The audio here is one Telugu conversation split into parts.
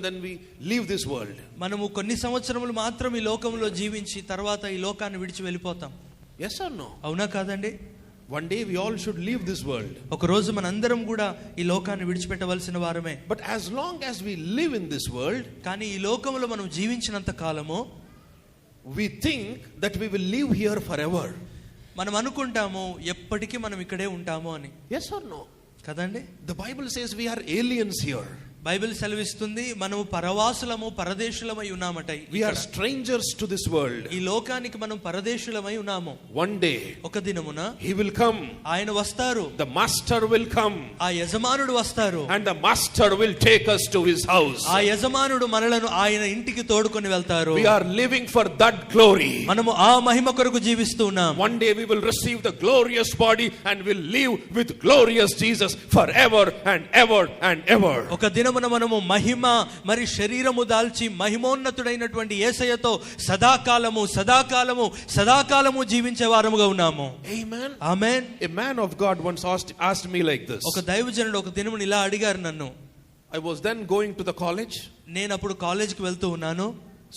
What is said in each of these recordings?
then we leave this world. మనము కొన్ని సంవత్సరములు మాత్రం ఈ లోకంలో జీవించి తర్వాత ఈ లోకాన్ని విడిచి వెళ్ళిపోతాం. Yes or no? అవునా కాదండి? One day we all should leave this world. ఒక రోజు మనందరం కూడా ఈ లోకాన్ని విడిచిపెట్టవలసిన వారమే. But as long as we live in this world, కానీ ఈ లోకంలో మనం జీవించినంత కాలము we think that we will live here forever. మనం అనుకుంటాము ఎప్పటికీ మనం ఇక్కడే ఉంటాము అని. Yes or no? కదండి? The Bible says we are aliens here. Bible సెలవిస్తుంది మనము పరవాసులము, పరదేశులమై ఉన్నామట. We are strangers to this world. ఈ లోకానికి మనం పరదేశులమై ఉన్నాము. One day ఒక దినమున he will come. ఆయన వస్తారు. The master will come. ఆ యజమానుడు వస్తారు. And the master will take us to his house. ఆ యజమానుడు మనలను ఆయన ఇంటికి తోడుకొని వెళ్తారు. We are living for that glory. మనము ఆ మహిమ కొరకు జీవిస్తూ ఉన్నాం. One day we will receive the glorious body and will live with glorious Jesus forever and ever and ever. ఒక దినమున మనము మహిమ మరి శరీరము దాల్చి మహిమోన్నతుడైనటువంటి యేసయ్యతో సదాకాలము సదాకాలము సదాకాలము జీవించే వారముగా ఉన్నాము. Amen. Amen. A man of God once asked me like this. ఒక దైవజనుడు ఒక దినమున ఇలా అడిగారు నన్ను. I was then going to the college. నేను అప్పుడు కాలేజీకి వెళ్తూ ఉన్నాను.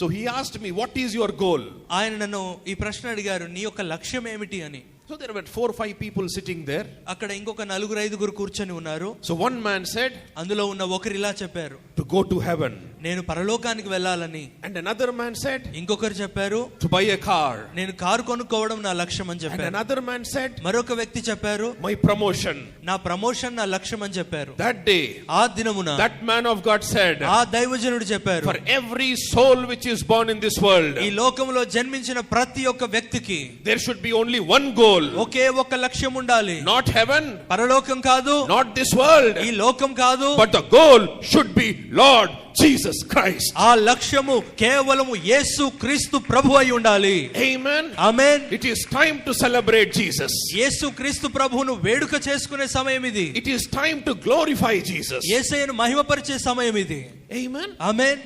So he asked me, what is your goal? ఆయన నన్ను ఈ ప్రశ్న అడిగారు, నీ యొక్క లక్ష్యం ఏమిటి అని. So there were 4 or 5 people sitting there. అక్కడ ఇంకొక 4-5 కూర్చొని ఉన్నారు. So one man said, అందులో ఉన్న ఒకరు ఇలా చెప్పారు, to go to heaven. నేను పరలోకానికి వెళ్ళాలని. And another man said, ఇంకొకరు చెప్పారు, to buy a car. నేను కారు కొనుక్కోవడం నా లక్ష్యం అని చెప్పారు. And another man said, మరొక వ్యక్తి చెప్పారు, my promotion. నా ప్రమోషన్ నా లక్ష్యం అని చెప్పారు. That day, ఆ దినమున that man of God said, ఆ దైవజనుడు చెప్పారు, for every soul which is born in this world, ఈ లోకంలో జన్మించిన ప్రతి ఒక్క వ్యక్తికి there should be only one goal. ఒకే ఒక్క లక్ష్యం ఉండాలి. Not heaven, పరలోకం కాదు, not this world, ఈ లోకం కాదు, but the goal should be Lord Jesus Christ. ఆ లక్ష్యము కేవలము యేసు క్రీస్తు ప్రభువు అయి ఉండాలి. Amen. Amen. It is time to celebrate Jesus. యేసు క్రీస్తు ప్రభువును వేడుక చేసుకునే సమయం ఇది. It is time to glorify Jesus. యేసయ్యను మహిమపరిచే సమయం ఇది. Amen. Amen.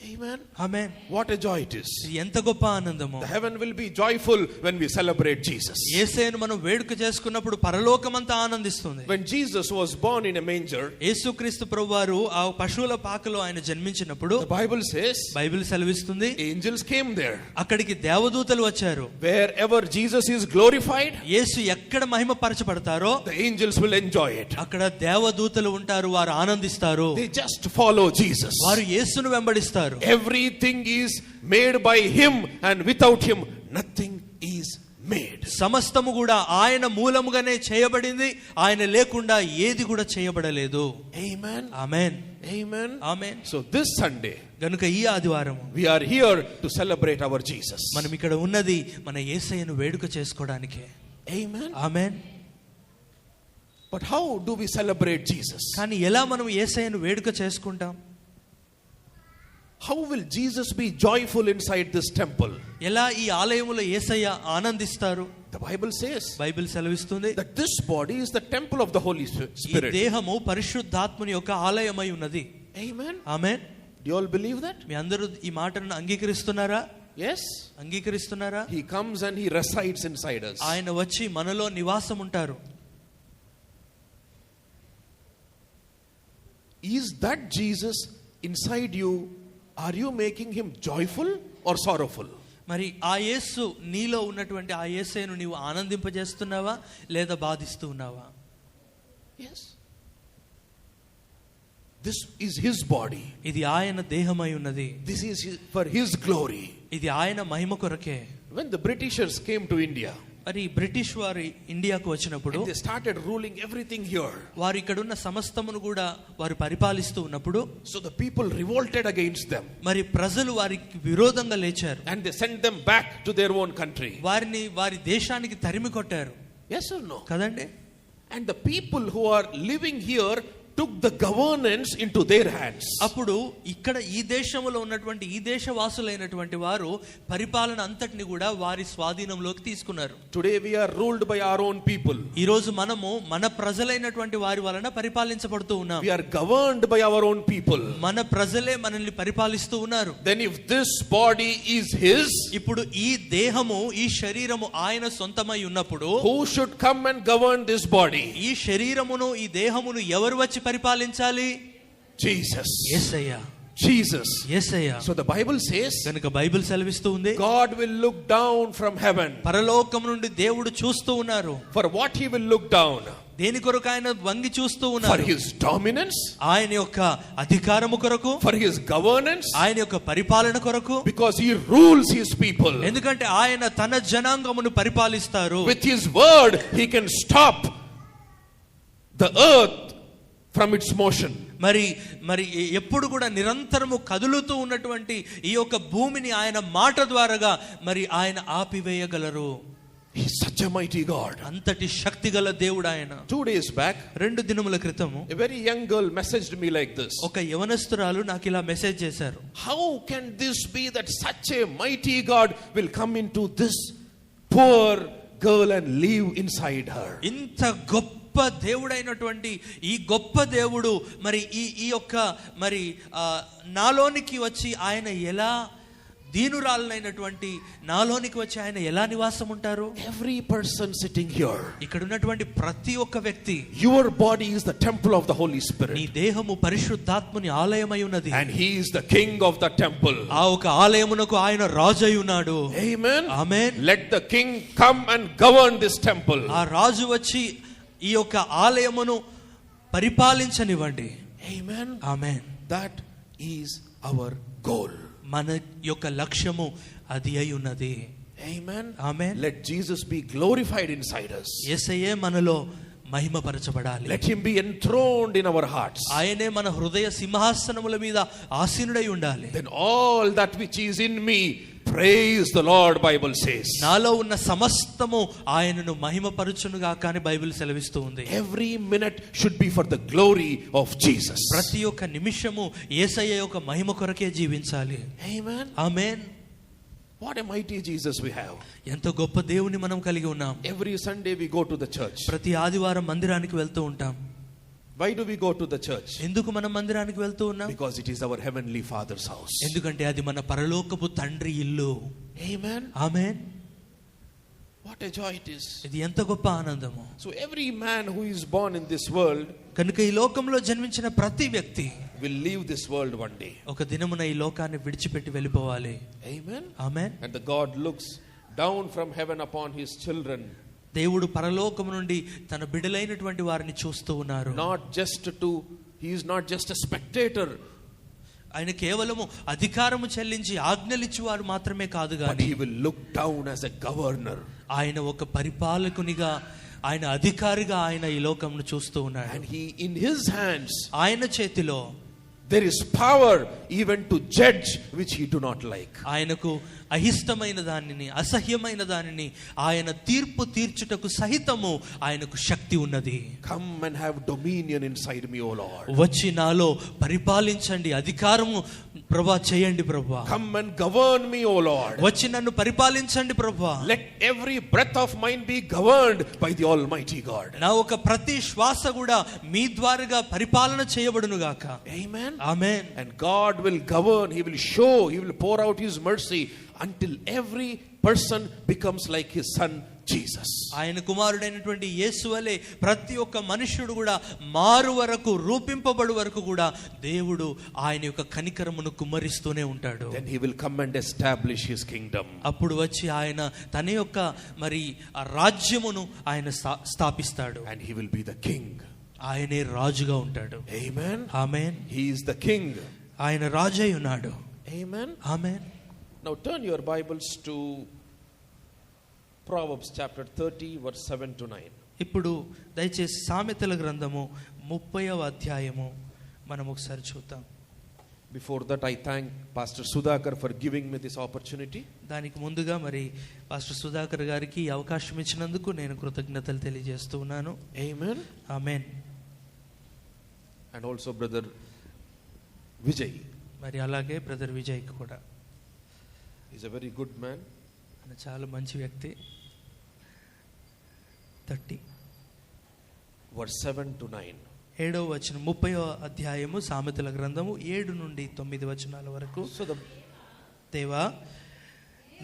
Amen. Amen. What a joy it is. ఎంత గొప్ప ఆనందము. The heaven will be joyful when we celebrate Jesus. యేసయ్యను మనం వేడుక చేసుకున్నప్పుడు పరలోకమంతా ఆనందిస్తుంది. When Jesus was born in a manger, యేసుక్రీస్తు ప్రభువారు ఆ పశువుల పాకలో ఆయన జన్మించినప్పుడు, the Bible says, బైబిల్ సెలవిస్తుంది, angels came there. అక్కడికి దేవదూతలు వచ్చారు. Wherever Jesus is glorified, యేసు ఎక్కడ మహిమ పరచబడతారో the angels will enjoy it. అక్కడ దేవదూతలు ఉంటారు, వారు ఆనందిస్తారు. They just follow Jesus. వారు యేసును వెంబడిస్తారు. Everything is made by him, and without him nothing is made. సమస్తము కూడా ఆయన మూలముగానే చేయబడింది, ఆయన లేకుండా ఏది కూడా చేయబడలేదు. Amen. Amen. Amen. Amen. So this Sunday, గనుక ఈ ఆదివారం we are here to celebrate our Jesus. మనం ఇక్కడ ఉన్నది మన యేసయ్యను వేడుక చేసుకోవడానికే. Amen. Amen. But how do we celebrate Jesus? కానీ ఎలా మనం యేసయ్యను వేడుక చేసుకుంటాం? How will Jesus be joyful inside this temple? ఎలా ఈ ఆలయములో యేసయ్య ఆనందిస్తారు? The Bible says, బైబిల్ సెలవిస్తుంది, that this body is the temple of the Holy ఈ Spirit. దేహము పరిశుద్ధాత్మని యొక్క ఆలయమై ఉన్నది. Amen. Amen. Do you all believe that? మీ అందరూ ఈ మాటను అంగీకరిస్తున్నారా? Yes. అంగీకరిస్తున్నారా? He comes and he resides inside us. ఆయన వచ్చి మనలో నివాసం ఉంటారు. Is that Jesus inside you? Are you making him joyful or sorrowful? మరి ఆ యేసు నీలో ఉన్నటువంటి ఆ యేసయ్యను నీవు ఆనందింపజేస్తున్నావా లేదా బాధిస్తూ ఉన్నావా? Yes. This is his body. ఇది ఆయన దేహమై ఉన్నది. This is for his glory. ఇది ఆయన మహిమ కొరకే. When the Britishers came to India, మరి బ్రిటిష్ వారు ఇండియాకు వచ్చినప్పుడు, they started ruling everything here. వారు ఇక్కడ ఉన్న సమస్తమును కూడా వారు పరిపాలిస్తూ ఉన్నప్పుడు, So the people revolted against them. మరి ప్రజలు వారికి విరోధంగా లేచారు. And they sent them back to their own country. వారిని వారి దేశానికి తరిమి కొట్టారు. Yes or no? కదండి? And the people who are living here took the governance into their hands. అప్పుడు ఇక్కడ ఈ దేశంలో ఉన్నటువంటి ఈ దేశవాసులైనటువంటి వారు పరిపాలన అంతటిని కూడా వారి స్వాధీనంలోకి తీసుకున్నారు. Today we are ruled by our own people. ఈ రోజు మనము మన ప్రజలైనటువంటి వారి వలన పరిపాలించబడుతూ ఉన్నాం. We are governed by our own people. మన ప్రజలే మనల్ని పరిపాలిస్తూ ఉన్నారు. Then if this body is his, ఇప్పుడు ఈ దేహము ఈ శరీరము ఆయన సొంతమై ఉన్నప్పుడు, who should come and govern this body? ఈ శరీరమును ఈ దేహమును ఎవరు వచ్చి పరిపాలించాలి? Jesus. Yesayya. Jesus. Yesayya. So the Bible says, కనుక బైబిల్ సెలవిస్తూ ఉంది, God will look down from heaven. పరలోకం నుండి దేవుడు చూస్తూ ఉన్నారు. For what he will look down? దేని కొరకు ఆయన వంగి చూస్తూ For ఉన్నారు? his dominance, ఆయన యొక్క అధికారము కొరకు, for his governance, ఆయన యొక్క పరిపాలన కొరకు. because he rules his people. ఎందుకంటే ఆయన తన జనాంగమును పరిపాలిస్తారు. With his word he can stop the earth from its motion. మరి ఎప్పుడు కూడా నిరంతరము కదులుతూ ఉన్నటువంటి ఈ యొక్క భూమిని ఆయన మాట ద్వారాగా మరి ఆయన ఆపివేయగలరు. He is such a mighty God. అంతటి శక్తిగల దేవుడు ఆయన. 2 days back, 2 దినముల క్రితము a very young girl messaged me like this. ఒక యవనస్తురాలు నాకు ఇలా మెసేజ్ చేశారు. How can this be that such a mighty God will come into this poor girl and live inside her? ఇంత గొప్ప దేవుడైనటువంటి ఈ గొప్ప దేవుడు మరి ఈ యొక్క మరి నాలోనికి వచ్చి ఆయన ఎలా, దీనురాలైనటువంటి నాలోనికి వచ్చి ఆయన ఎలా నివాసం ఉంటారు? Every person sitting here, ఇక్కడ ఉన్నటువంటి ప్రతి ఒక్క వ్యక్తి, your body is the temple of the Holy Spirit. నీ దేహము పరిశుద్ధాత్ముని ఆలయమై ఉన్నది. And he is the king of the temple. ఆ ఒక ఆలయమునకు ఆయన రాజు అయి ఉన్నాడు. Amen. Amen. Let the king come and govern this temple. ఆ రాజు వచ్చి ఈ యొక్క ఆలయమును పరిపాలించనివ్వండి. Amen. Amen. That is our goal. మన యొక్క లక్ష్యము అది అయి ఉన్నది. Amen. Amen. Let Jesus be glorified inside us. యేసయ్యే మనలో మహిమపరచబడాలి. Let him be enthroned in our hearts. ఆయనే మన హృదయ సింహాసనముల మీద ఆసీనుడై ఉండాలి. Then all that which is in me praise the Lord, Bible says. నాలో ఉన్న సమస్తము ఆయనను మహిమపరచునుగా కానీ బైబిల్ సెలవిస్తూ ఉంది. Every minute should be for the glory of Jesus. ప్రతి ఒక్క నిమిషము యేసయ్య యొక్క మహిమ కొరకే జీవించాలి. Amen. Amen. What a mighty Jesus we have. ఎంత గొప్ప దేవుని మనం కలిగి ఉన్నాం. Every Sunday we go to the church. ప్రతి ఆదివారం మందిరానికి వెళ్తూ ఉంటాం. Why do we go to the church? ఎందుకు మనం మందిరానికి వెళ్తూ ఉన్నాం? Because it is our heavenly Father's house. ఎందుకంటే అది మన పరలోకపు తండ్రి ఇల్లు. Amen. Amen. What a joy it is. ఇది ఎంత గొప్ప ఆనందము. So every man who is born in this world కనుక ఈ లోకంలో జన్మించిన ప్రతి వ్యక్తి will leave this world one day. ఒక దినమున ఈ లోకాన్ని విడిచిపెట్టి వెళ్ళిపోవాలి. Amen. Amen. And the God looks down from heaven upon his children. దేవుడు పరలోకము నుండి తన బిడ్డలైనటువంటి వారిని చూస్తూ ఉన్నారు. He is not just a spectator. ఆయన కేవలము అధికారము చెల్లించి ఆజ్ఞలిచ్చేవాడు మాత్రమే కాదు But గాని he will look down as a governor. ఆయన ఒక పరిపాలకునిగా, ఆయన అధికారిగా ఆయన ఈ లోకమును చూస్తూ ఉన్నాడు. And he, in his hands, ఆయన చేతిలో there is power even to judge which he do not like. ఆయనకు అహిష్టమైన దానిని, అసహ్యమైన దానిని ఆయన తీర్పు తీర్చుటకు సహితము ఆయనకు శక్తి ఉన్నది. Come and have dominion inside me, O Lord. వచ్చి నాలో పరిపాలించండి, అధికారము ప్రభువా చేయండి ప్రభువా. Come and govern me, O Lord. వచ్చి నన్ను పరిపాలించండి ప్రభువా. Let every breath of mine be governed by the Almighty God. నా ఒక ప్రతి శ్వాస కూడా మీ ద్వారాగా పరిపాలన చేయబడును గాక. Amen. Amen. And God will govern, he will show, he will pour out his mercy until every person becomes like his son Jesus. ఆయన కుమారుడైనటువంటి యేసు వలె ప్రతి ఒక్క మనుష్యుడు కూడా మారు వరకు, రూపింపబడు వరకు కూడా దేవుడు ఆయన యొక్క కనికరమును కుమ్మరిస్తూనే ఉంటాడు. Then he will come and establish his kingdom. అప్పుడు వచ్చి ఆయన తన యొక్క మరి ఆ రాజ్యమును ఆయన స్థాపిస్తాడు. And he will be the king. ఆయనే రాజుగా ఉంటాడు. Amen. Amen. He is the king. ఆయన రాజై ఉన్నాడు. Amen. Amen. Now turn your Bibles to Proverbs chapter 30 verse 7 to 9. ఇప్పుడు దయచేసి సామెతల గ్రంథము 30వ అధ్యాయము మనం ఒకసారి చూద్దాం. Before that, I thank Pastor Sudhakar for giving me this opportunity. దానికి ముందుగా మరి పాస్టర్ సుధాకర్ గారికి ఈ అవకాశం ఇచ్చినందుకు నేను కృతజ్ఞతలు తెలియజేస్తూ ఉన్నాను. Amen. Amen. And also brother Vijay. మరి అలాగే బ్రదర్ విజయ్ కూడా. He's a very good man. ఆయన చాలా మంచి వ్యక్తి. 30 verse 7 to 9. 7వ వచనం, 30వ అధ్యాయము సామెతల గ్రంథము 7 నుండి 9 వచనాల వరకు. So the దేవా,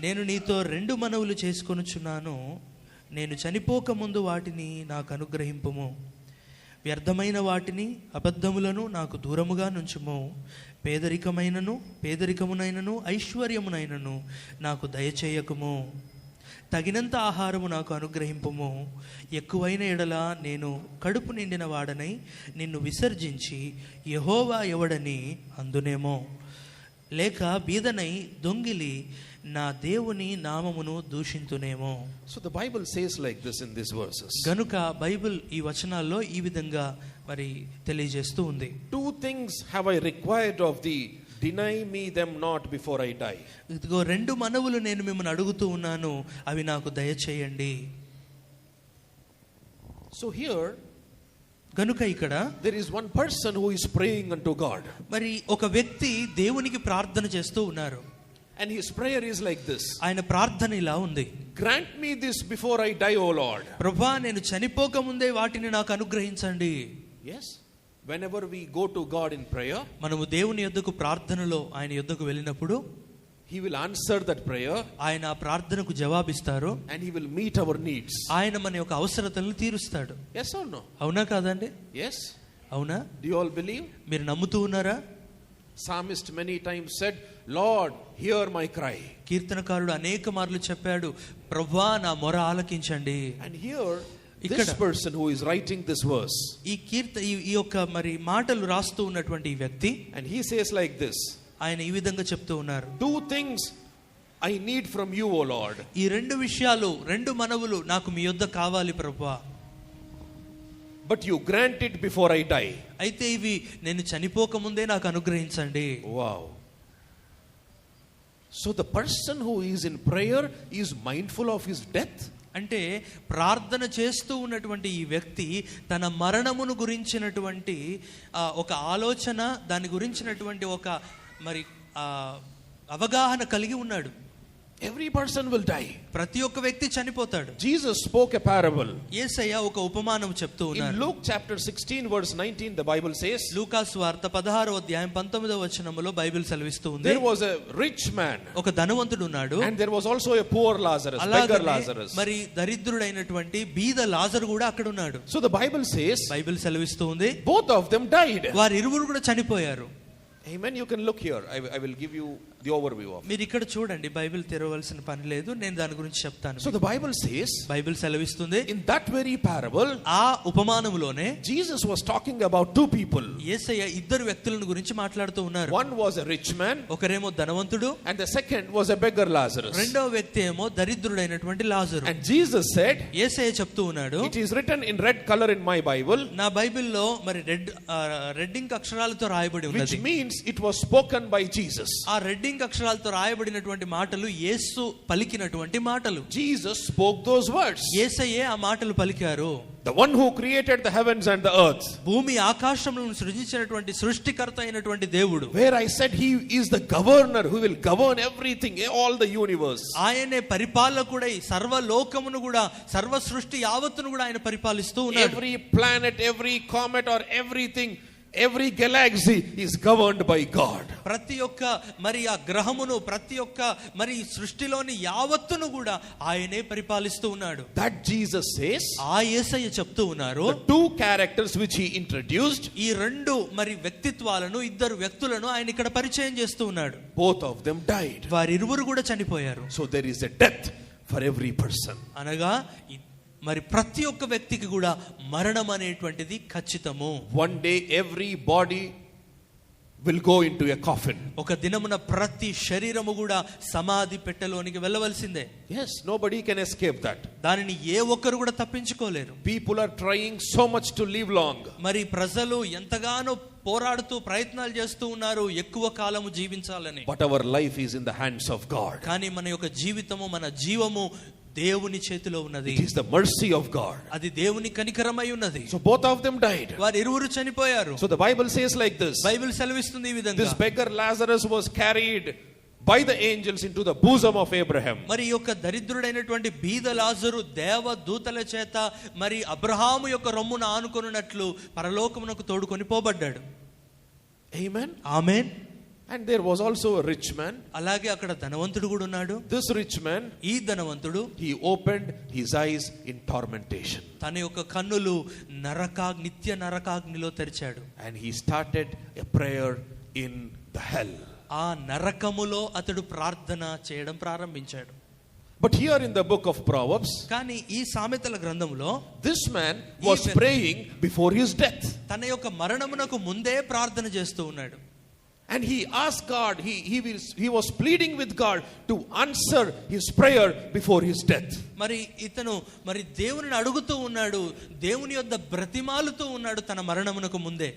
నేను నీతో 2 మనవులు చేసుకొనుచున్నాను, నేను చనిపోక ముందు వాటిని నాకు అనుగ్రహింపుము. వ్యర్థమైన వాటిని అబద్ధములను నాకు దూరముగా నుంచుము. పేదరికమునైనను ఐశ్వర్యమునైనను నాకు దయచేయకుము. తగినంత ఆహారము నాకు అనుగ్రహింపుము. ఎక్కువైన ఎడల నేను కడుపు నిండిన వాడనై నిన్ను విసర్జించి యెహోవా ఎవడని అందునేమో. లేక బీదనై దొంగిలి నా దేవుని నామమును దూషింతునేమో. So the Bible says like this in these verses. గనుక బైబిల్ ఈ వచనాల్లో ఈ విధంగా మరి తెలియజేస్తూ ఉంది. 2 things have I required of thee, deny me them not before I die. ఇదిగో 2 మనవులు నేను మిమ్మల్ని అడుగుతూ ఉన్నాను, అవి నాకు దయచేయండి. So here గనుక ఇక్కడ there is one person who is praying unto God. మరి ఒక వ్యక్తి దేవునికి ప్రార్థన చేస్తూ ఉన్నారు. And his prayer is like this. ఆయన ప్రార్థన ఇలా ఉంది. Grant me this before I die, O Lord. ప్రభువా, నేను చనిపోక ముందే వాటిని నాకు అనుగ్రహించండి. Yes. Whenever we go to God in prayer, మనము దేవుని యొద్దకు ప్రార్థనలో ఆయన యొద్దకు వెళ్ళినప్పుడు he will answer that prayer. ఆయన ఆ ప్రార్థనకు జవాబిస్తారు. And he will meet our needs. ఆయన మన యొక్క అవసరతలను తీరుస్తాడు. Yes or no? అవునా కాదండి? Yes. అవునా? Do you all believe? మీరు నమ్ముతూ ఉన్నారా? Psalmist many times said, Lord, hear my cry. కీర్తనకారుడు అనేక మార్లు చెప్పాడు, ప్రభువా నా మొర ఆలకించండి. And here this person who is writing this verse, ఈ యొక్క మరి మాటలు రాస్తూ ఉన్నటువంటి ఈ వ్యక్తి, and he says like this, ఆయన ఈ విధంగా చెప్తూ ఉన్నారు. 2 things I need from you, O Lord. ఈ 2 విషయాలు, 2 మనవులు నాకు మీ యొద్ద కావాలి ప్రభువా. But you grant it before I die. అయితే ఇవి నేను చనిపోక ముందే నాకు అనుగ్రహించండి. Wow. So the person who is in prayer is mindful of his death. అంటే ప్రార్థన చేస్తూ ఉన్నటువంటి ఈ వ్యక్తి తన మరణమును గురించినటువంటి ఒక ఆలోచన, దాని గురించినటువంటి ఒక మరి అవగాహన కలిగి ఉన్నాడు. Every person will die. ప్రతి ఒక్క వ్యక్తి చనిపోతాడు. Jesus spoke a parable. యేసయ్య ఒక ఉపమానం చెప్తూ ఉన్నారు. In Luke chapter 16 verse 19 the Bible says, లూకా సువార్త 16వ అధ్యాయం 19వ వచనములో బైబిల్ సెలవిస్తూ ఉంది. There was a rich man. ఒక ధనవంతుడు ఉన్నాడు. And there was also a poor Lazarus, beggar Lazarus. మరి దరిద్రుడైనటువంటి బీద లాజరు కూడా అక్కడ ఉన్నాడు. So the Bible says, Bible సెలవిస్తూ ఉంది, both of them died. వారిరువురు కూడా చనిపోయారు. Amen. You can look here. I will give you the overview of it. మీరు ఇక్కడ చూడండి, బైబిల్ తెరవలసిన పని లేదు, నేను దాని గురించి చెప్తాను. So the Bible says, Bible సెలవిస్తుంది, in that very parable, ఆ ఉపమానములోనే Jesus was talking about 2 people. యేసయ్య 2 వ్యక్తులను గురించి మాట్లాడుతూ ఉన్నారు. One was a rich man, ఒకరేమో ధనవంతుడు, and the second was a beggar Lazarus. రెండవ వ్యక్తి ఏమో దరిద్రుడైనటువంటి లాజరు. And Jesus said, యేసయ్య చెప్తూ ఉన్నాడు, it is written in red color in my Bible, నా బైబిల్లో మరి రెడ్డింగ్ అక్షరాలతో రాయబడి ఉన్నది. which means it was spoken by Jesus. ఆ రెడ్డింగ్ అక్షరాలతో రాయబడినటువంటి మాటలు యేసు పలికినటువంటి మాటలు. Jesus spoke those words. యేసయ్యే ఆ మాటలు పలికారు. The one who created the heavens and the earth. భూమి ఆకాశములను సృజించినటువంటి సృష్టికర్త అయినటువంటి దేవుడు. Where I said he is the governor who will govern everything, all the universe. ఆయనే పరిపాలకుడై సర్వలోకమును కూడా, సర్వ సృష్టి యావత్తును కూడా ఆయన పరిపాలిస్తూ ఉన్నాడు. Every planet, every comet or everything, every galaxy is governed by God. ప్రతి ఒక్క మరి ఆ గ్రహమును, ప్రతి ఒక్క మరి సృష్టిలోని యావత్తును కూడా ఆయనే పరిపాలిస్తూ ఉన్నాడు. That Jesus says. ఆ యేసయ్య చెప్తూ ఉన్నారు, the 2 characters which he introduced, ఈ 2 మరి వ్యక్తిత్వాలను, 2 వ్యక్తులను ఆయన ఇక్కడ పరిచయం చేస్తూ ఉన్నాడు. both of them died. వారిరువురు కూడా చనిపోయారు. So there is a death for every person. అనగా మరి ప్రతి ఒక్క వ్యక్తికి కూడా మరణం అనేటువంటిది ఖచ్చితము. One day every body will go into a coffin. ఒక దినమున ప్రతి శరీరము కూడా సమాధి పెట్టెలోనికి వెళ్ళవలసిందే. Yes, nobody can escape that. దానిని ఏ ఒక్కరు కూడా తప్పించుకోలేరు. People are trying so much to live long. మరి ప్రజలు ఎంతగానో పోరాడుతూ ప్రయత్నాలు చేస్తూ ఉన్నారు ఎక్కువ కాలము జీవించాలని. But our life is in the hands of God. కానీ మన యొక్క జీవితము, మన జీవము దేవుని చేతిలో ఉన్నది. It is the mercy of God. అది దేవుని కనికరమై ఉన్నది. So both of them died. వారిరువురు చనిపోయారు. So the Bible says like this. Bible సెలవిస్తుంది ఈ విధంగా, this beggar Lazarus was carried by the angels into the bosom of Abraham. మరి యొక్క దరిద్రుడైనటువంటి బీద లాజరు దేవదూతల చేత మరి అబ్రహాము యొక్క రొమ్మున ఆనుకొనున్నట్లు పరలోకమునకు తోడుకొని పోబడ్డాడు. Amen. Amen. And there was also a rich man. అలాగే అక్కడ ధనవంతుడు కూడా ఉన్నాడు. This rich man, ఈ ధనవంతుడు, he opened his eyes in tormentation. తన యొక్క కన్నులు నిత్య నరకాగ్నిలో తెరిచాడు. And he started a prayer in the hell. ఆ నరకములో అతడు ప్రార్థన చేయడం ప్రారంభించాడు. But here in the book of Proverbs, కానీ ఈ సామెతల గ్రంథంలో this man was praying before his death. తన యొక్క మరణమునకు ముందే ప్రార్థన చేస్తూ ఉన్నాడు. And he asked God, he was pleading with God to answer his prayer before his death. మరి ఇతను దేవునిని అడుగుతూ ఉన్నాడు, దేవుని యొద్ద బ్రతిమాలుతూ ఉన్నాడు తన మరణమునకు ముందే.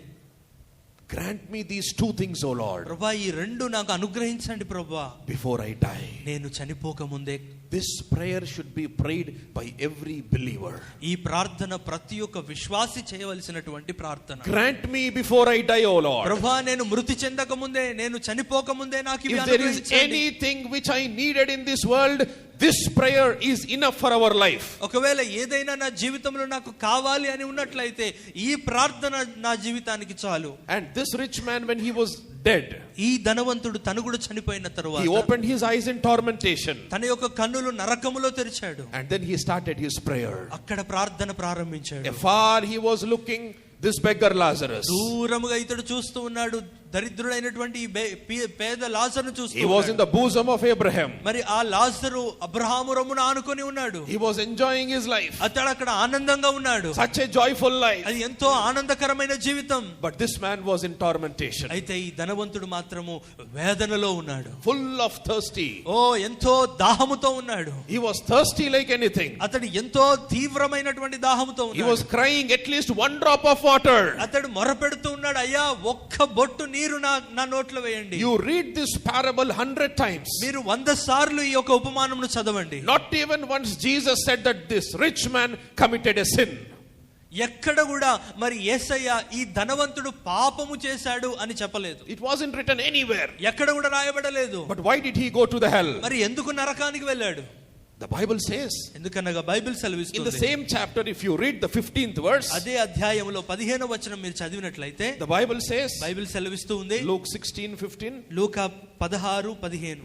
Grant me these two things, O Lord. ప్రభువా, ఈ రెండు నాకు అనుగ్రహించండి ప్రభువా, before I die. నేను చనిపోక ముందే. This prayer should be prayed by every believer. ఈ ప్రార్థన ప్రతి ఒక్క విశ్వాసి చేయవలసినటువంటి ప్రార్థన. Grant me before I die, O Lord. ప్రభువా, నేను మృతి చెందక ముందే, నేను చనిపోక ముందే నాకు ఇవి అనుగ్రహించండి. If there is anything which I needed in this world, this prayer is enough for our life. ఒకవేళ ఏదైనా నా జీవితంలో నాకు కావాలి అని ఉన్నట్లయితే ఈ ప్రార్థన నా జీవితానికి చాలు. And this rich man, when he was dead, ఈ ధనవంతుడు తను కూడా చనిపోయిన తరువాత he opened his eyes in tormentation. తన యొక్క కన్నులు నరకములో తెరిచాడు. And then he started his prayer. అక్కడ ప్రార్థన ప్రారంభించాడు. Afar he was looking this beggar Lazarus. దూరముగా ఇతడు చూస్తూ ఉన్నాడు దరిద్రుడైనటువంటి పేద లాజరును చూస్తూ. He was in the bosom of Abraham. మరి ఆ లాజరు అబ్రహాము రొమ్మున ఆనుకొని ఉన్నాడు. He was enjoying his life. అతడు అక్కడ ఆనందంగా ఉన్నాడు. Such a joyful life. అది ఎంతో ఆనందకరమైన జీవితం. But this man was in tormentation. అయితే ఈ ధనవంతుడు మాత్రము వేదనలో ఉన్నాడు. Full of thirsty. ఎంతో దాహముతో ఉన్నాడు. He was thirsty like anything. అతడు ఎంతో తీవ్రమైనటువంటి దాహముతో ఉన్నాడు. He was crying at least one drop of water. అతడు మొరపెడుతూ ఉన్నాడు, అయ్యా ఒక్క బొట్టు నీరు నా నోట్లో వేయండి. You read this parable 100 times. మీరు 100 సార్లు ఈ యొక్క ఉపమానమును చదవండి. Not even once Jesus said that this rich man committed a sin. ఎక్కడ కూడా మరి యేసయ్య ఈ ధనవంతుడు పాపము చేశాడు అని చెప్పలేదు. It wasn't written anywhere. ఎక్కడ కూడా రాయబడలేదు. But why did he go to the hell? మరి ఎందుకు నరకానికి వెళ్ళాడు? The Bible says, ఎందుకనగా బైబిల్ సెలవిస్తుంది. in the same chapter, if you read the 15th verse, అదే అధ్యాయములో 15వ వచనం మీరు చదివినట్లయితే the Bible says, బైబిల్ సెలవిస్తూ ఉంది, Luke 16:15, లూకా 16:15,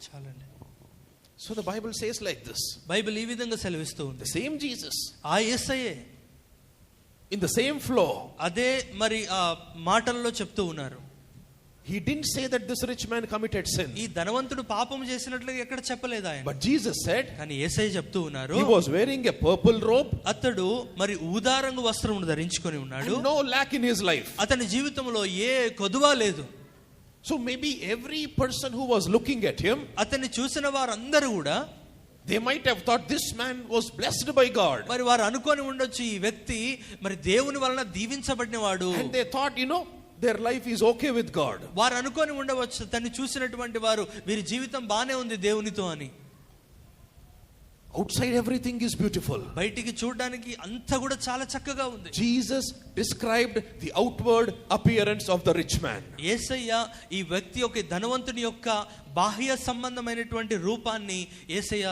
చాలండి. So the Bible says like this. Bible ఈ విధంగా సెలవిస్తూ ఉంది. The same Jesus, ఆ యేసయ్యే in the same flow, అదే మరి ఆ మాటల్లో చెప్తూ ఉన్నారు. He didn't say that this rich man committed sin. ఈ ధనవంతుడు పాపం చేసినట్లుగా ఎక్కడ చెప్పలేదు ఆయన. But Jesus said, కానీ యేసయ్య చెప్తూ ఉన్నారు, he was wearing a purple robe. అతడు మరి ఊదా రంగు వస్త్రమును ధరించుకొని ఉన్నాడు. And no lack in his life. అతని జీవితంలో ఏ కొదువా లేదు. So maybe every person who was looking at him, అతన్ని చూసిన వారందరూ కూడా they might have thought this man was blessed by God. మరి వారు అనుకొని ఉండొచ్చు, ఈ వ్యక్తి మరి దేవుని వలన దీవించబడినవాడు. And they thought, their life is okay with God. వారు అనుకొని ఉండవచ్చు, తన్ని చూసినటువంటి వారు వీరి జీవితం బానే ఉంది దేవునితో అని. Outside everything is beautiful. బయటికి చూడడానికి అంతా కూడా చాలా చక్కగా ఉంది. Jesus described the outward appearance of the rich man. యేసయ్య ఈ వ్యక్తి యొక్క ధనవంతుని యొక్క బాహ్య సంబంధమైనటువంటి రూపాన్ని యేసయ్య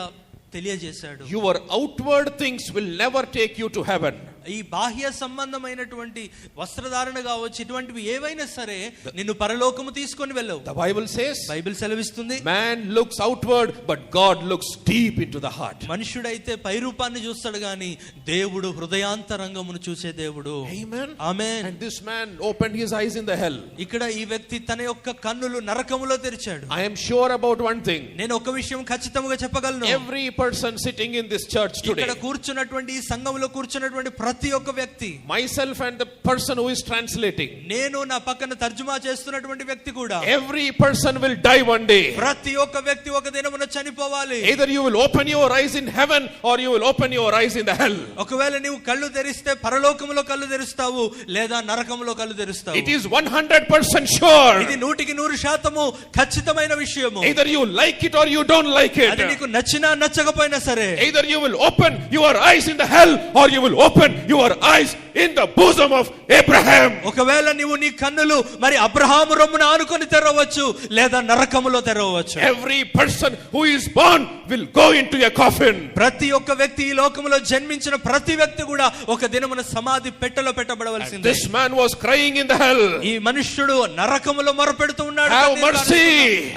తెలియజేశాడు. Your outward things will never take you to heaven. ఈ బాహ్య సంబంధమైనటువంటి వస్త్రధారణ కావచ్చు, ఇటువంటివి ఏవైనా సరే నిన్ను పరలోకము తీసుకొని వెళ్ళవు. The Bible says, బైబిల్ సెలవిస్తుంది, man looks outward but God looks deep into the heart. మనుషుడైతే పై రూపాన్ని చూస్తాడు గాని దేవుడు హృదయాంతరంగమును చూసే దేవుడు. Amen. Amen. And this man opened his eyes in the hell. ఇక్కడ ఈ వ్యక్తి తన యొక్క కన్నులు నరకములో తెరిచాడు. I am sure about one thing. నేను ఒక విషయం ఖచ్చితంగా చెప్పగలను. Every person sitting in this church today, ఇక్కడ కూర్చున్నటువంటి ఈ సంఘములో కూర్చున్నటువంటి ప్రతి ఒక్క వ్యక్తి, myself and the person who is translating, నేను నా పక్కన తర్జుమా చేస్తున్నటువంటి వ్యక్తి కూడా, every person will die one day. ప్రతి ఒక్క వ్యక్తి ఒక దినమున చనిపోవాలి. Either you will open your eyes in heaven or you will open your eyes in the hell. ఒకవేళ నీవు కళ్ళు తెరిస్తే పరలోకములో కళ్ళు తెరుస్తావు, లేదా నరకములో కళ్ళు తెరుస్తావు. It is 100% sure. ఇది 100% ఖచ్చితమైన విషయము. Either you like it or you don't like it. అది నీకు నచ్చినా నచ్చకపోయినా సరే, either you will open your eyes in the hell or you will open your eyes in the bosom of Abraham. ఒకవేళ నీవు నీ కన్నులు మరి అబ్రహాము రొమ్మున ఆనుకొని తెరవచ్చు లేదా నరకములో తెరవచ్చు. Every person who is born will go into a coffin. ప్రతి ఒక్క వ్యక్తి ఈ లోకములో జన్మించిన ప్రతి వ్యక్తి కూడా ఒక దినమున సమాధి పెట్టెలో పెట్టబడవలసిందే. This man was crying in the hell. ఈ మనుష్యుడు నరకములో మొరపెడుతూ ఉన్నాడు. Have mercy.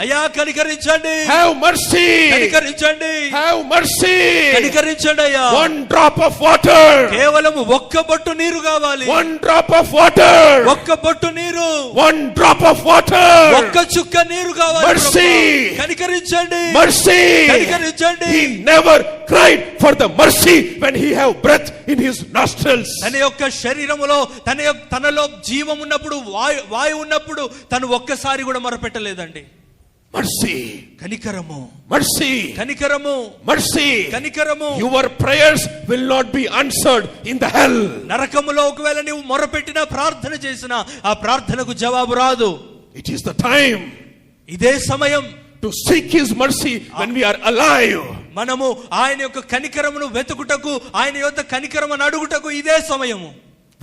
అయ్యా కనికరించండి. Have mercy. కనికరించండి. Have mercy. కనికరించండి అయ్యా. One drop of water. కేవలం ఒక్క బొట్టు నీరు కావాలి. One drop of water. ఒక్క బొట్టు నీరు. One drop of water. ఒక్క చుక్క నీరు కావాలి. Mercy. కనికరించండి. Mercy. కనికరించండి. He never cried for the mercy when he have breath in his nostrils. తన యొక్క శరీరములో తనలో జీవం ఉన్నప్పుడు వాయు ఉన్నప్పుడు తను ఒక్కసారి కూడా మొరపెట్టలేదండి. Mercy. కనికరము. Mercy. కనికరము. Mercy. కనికరము. Your prayers will not be answered in the hell. నరకములో ఒకవేళ నీవు మొరపెట్టినా ప్రార్థన చేసినా ఆ ప్రార్థనకు జవాబు రాదు. It is the time ఇదే సమయం to seek his mercy when we are alive. మనము ఆయన యొక్క కనికరమును వెతుకుటకు, ఆయన యొక్క కనికరమును అడుగుటకు ఇదే సమయము.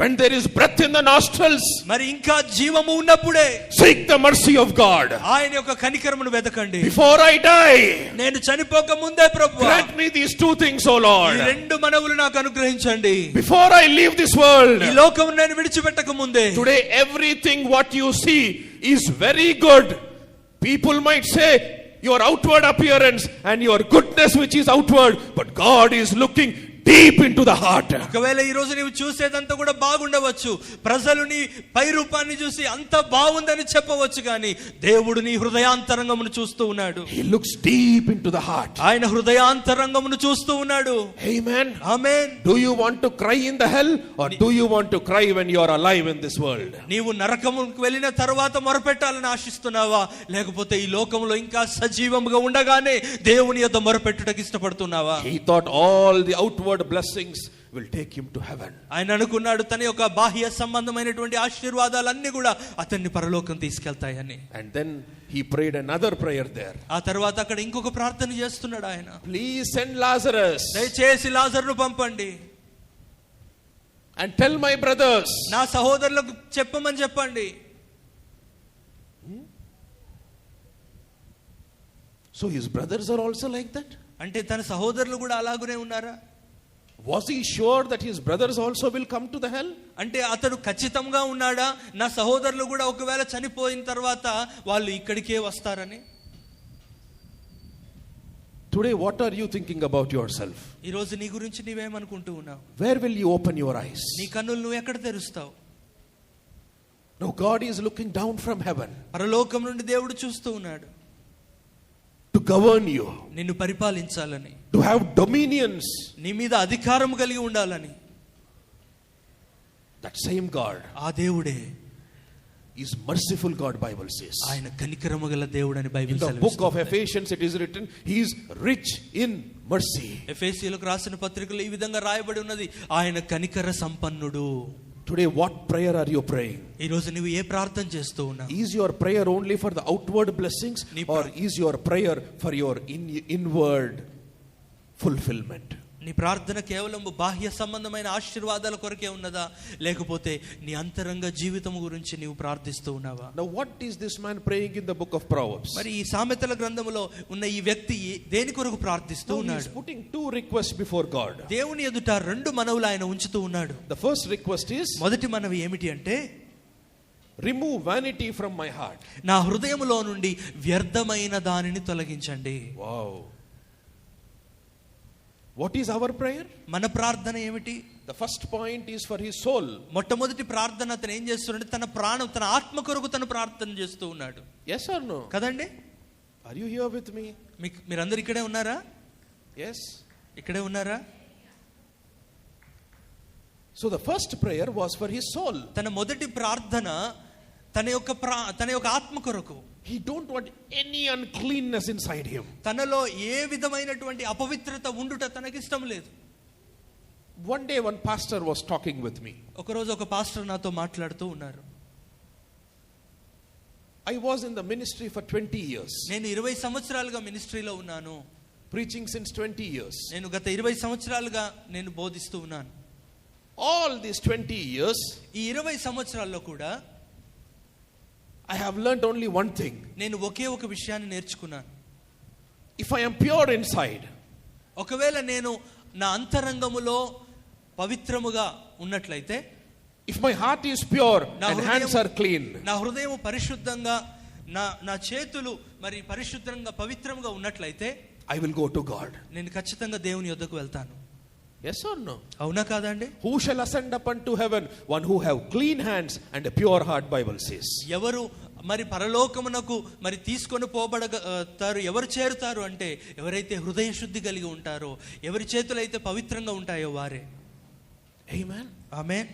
When there is breath in the nostrils, మరి ఇంకా జీవము ఉన్నప్పుడే seek the mercy of God. ఆయన యొక్క కనికరమును వెతకండి. Before I die, నేను చనిపోక ముందే ప్రభువా grant me these two things, O Lord. ఈ రెండు మనవులు నాకు అనుగ్రహించండి. Before I leave this world, ఈ లోకమును నేను విడిచిపెట్టక ముందే. today everything what you see is very good. People might say your outward appearance and your goodness which is outward, but God is looking deep into the heart. ఒకవేళ ఈ రోజు నీవు చూసేదంతా కూడా బాగుండవచ్చు, ప్రజలు నీ పై రూపాన్ని చూసి అంత బాగుందని చెప్పవచ్చు, కానీ దేవుడు నీ హృదయాంతరంగమును చూస్తూ ఉన్నాడు. He looks deep into the heart. ఆయన హృదయాంతరంగమును చూస్తూ ఉన్నాడు. Amen. Amen. Do you want to cry in the hell or do you want to cry when you are alive in this world? నీవు నరకముకు వెళ్ళిన తర్వాత మొరపెట్టాలని ఆశిస్తున్నావా, లేకపోతే ఈ లోకంలో ఇంకా సజీవముగా ఉండగానే దేవుని యొద్ద మొరపెట్టుటకు ఇష్టపడుతున్నావా? He thought all the outward blessings will take him to heaven. ఆయన అనుకున్నాడు తన యొక్క బాహ్య సంబంధమైనటువంటి ఆశీర్వాదాలన్నీ కూడా అతన్ని పరలోకం తీసుకెళ్తాయని. And then he prayed another prayer there. ఆ తర్వాత అక్కడ ఇంకొక ప్రార్థన చేస్తున్నాడు ఆయన. Please send Lazarus దయచేసి లాజరును పంపండి. and tell my brothers. నా సహోదరులకు చెప్పమని చెప్పండి. So his brothers are also like that? అంటే తన సహోదరులు కూడా అలాగునే ఉన్నారా? Was he sure that his brothers also will come to the hell? అంటే అతడు ఖచ్చితంగా ఉన్నాడా నా సహోదరులు కూడా ఒకవేళ చనిపోయిన తర్వాత వాళ్ళు ఇక్కడికే వస్తారని? Today what are you thinking about yourself? ఈ రోజు నీ గురించి నీవేమనుకుంటూ ఉన్నావు? Where will you open your eyes? నీ కన్నులు నువ్వు ఎక్కడ తెరుస్తావు? No, God is looking down from heaven పరలోకం నుండి దేవుడు చూస్తూ ఉన్నాడు. to govern you, నిన్ను పరిపాలించాలని, to have dominions. నీ మీద అధికారం కలిగి ఉండాలని. That same God ఆ దేవుడే is merciful God, Bible says. ఆయన కనికరము గల దేవుడని Bible In the book of సెలవిస్తుంది. Ephesians it is written, he is rich in mercy. ఎఫెసీయులకు రాసిన పత్రికలో ఈ విధంగా రాయబడి ఉన్నది, ఆయన కనికర సంపన్నుడు. Today what prayer are you praying? ఈ రోజు నువ్వు ఏ ప్రార్థన చేస్తూ ఉన్నావు? Is your prayer only for the outward blessings or is your prayer for your inward fulfillment? నీ ప్రార్థన కేవలం బాహ్య సంబంధమైన ఆశీర్వాదాల కొరకే ఉన్నదా, లేకపోతే నీ అంతరంగ జీవితం గురించి నీవు ప్రార్థిస్తూ ఉన్నావా? Now what is this man praying in the book of Proverbs? మరి ఈ సామెతల గ్రంథములో ఉన్న ఈ వ్యక్తి దేని కొరకు ప్రార్థిస్తూ He is ఉన్నాడు? putting two requests before God. దేవుని ఎదుట రెండు మనవులు ఆయన ఉంచుతూ ఉన్నాడు. The first request is, మొదటి మనవి ఏమిటి అంటే, remove vanity from my heart. నా హృదయములో నుండి వ్యర్థమైన దానిని తొలగించండి. Wow. What is our prayer? మన ప్రార్థన ఏమిటి? The first point is for his soul. మొట్టమొదటి ప్రార్థన అతను ఏం చేస్తున్నాడు? తన ప్రాణం, తన ఆత్మ కొరకు తను ప్రార్థన చేస్తూ ఉన్నాడు. Yes or no? కదండి? Are you here with me? మీరందరూ ఇక్కడే ఉన్నారా? Yes. ఇక్కడే ఉన్నారా? So the first prayer was for his soul. తన మొదటి ప్రార్థన తన యొక్క ఆత్మ కొరకు. He don't want any uncleanness inside him. తనలో ఏ విధమైనటువంటి అపవిత్రత ఉండుట తనకి ఇష్టం లేదు. One day one pastor was talking with me. ఒకరోజు ఒక పాస్టర్ నాతో మాట్లాడుతూ ఉన్నారు. I was in the ministry for 20 years. నేను 20 సంవత్సరాలుగా మినిస్ట్రీలో ఉన్నాను. Preaching since 20 years. నేను గత 20 సంవత్సరాలుగా నేను బోధిస్తూ ఉన్నాను. all these 20 years, ఈ 20 సంవత్సరాల్లో కూడా I have learnt only one thing. నేను ఒకే ఒక విషయాన్ని నేర్చుకున్నాను. If I am pure inside, ఒకవేళ నేను నా అంతరంగములో పవిత్రముగా ఉన్నట్లయితే, if my heart is pure and hands are clean, నా హృదయం పరిశుద్ధంగా, నా చేతులు మరి పరిశుద్ధంగా పవిత్రంగా ఉన్నట్లయితే, I will go to God. నేను ఖచ్చితంగా దేవుని యొద్దకు వెళ్తాను. Yes or no? అవునా కాదండి? Who shall ascend up unto heaven? One who have clean hands and a pure heart, Bible says. ఎవరు మరి పరలోకమునకు మరి తీసుకొని పోబడతారు, ఎవరు చేరుతారు అంటే ఎవరైతే హృదయ శుద్ధి కలిగి ఉంటారో, ఎవరి చేతులు అయితే పవిత్రంగా ఉంటాయో వారే. Amen. Amen.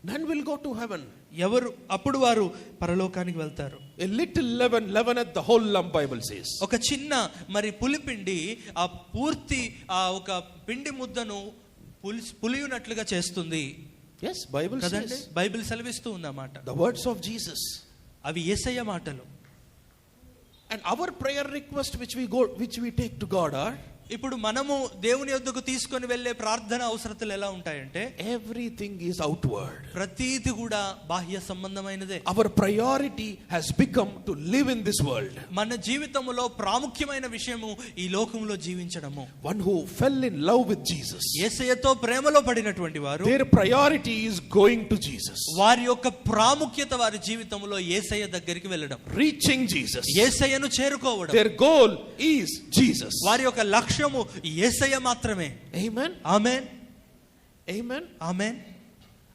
None will go to heaven. ఎవరు అప్పుడు వారు పరలోకానికి వెళ్తారు. A little leaven leaveneth the whole lump, Bible says. ఒక చిన్న మరి పులిపిండి ఆ పూర్తి ఆ ఒక పిండి ముద్దను పులియునట్లుగా చేస్తుంది. Yes, Bible కదండి? says. బైబిల్ సెలవిస్తూ ఉందన్నమాట. The words of Jesus. అవి యేసయ్య మాటలు. And our prayer request which we take to God are, ఇప్పుడు మనము దేవుని యొద్దకు తీసుకొని వెళ్ళే ప్రార్థన అవసరతలు ఎలా ఉంటాయంటే, everything is outward. ప్రతిది కూడా బాహ్య సంబంధమైనదే. Our priority has become to live in this world. మన జీవితంలో ప్రాముఖ్యమైన విషయము ఈ లోకంలో జీవించడము. One who fell in love with Jesus, యేసయ్యతో ప్రేమలో పడినటువంటి వారు, their priority is going to Jesus. వారి యొక్క ప్రాముఖ్యత వారి జీవితంలో యేసయ్య దగ్గరికి వెళ్ళడం, Reaching Jesus. యేసయ్యను చేరుకోవడం. Their goal is Jesus. వారి యొక్క లక్ష్యము యేసయ్య మాత్రమే. Amen. Amen. Amen. Amen.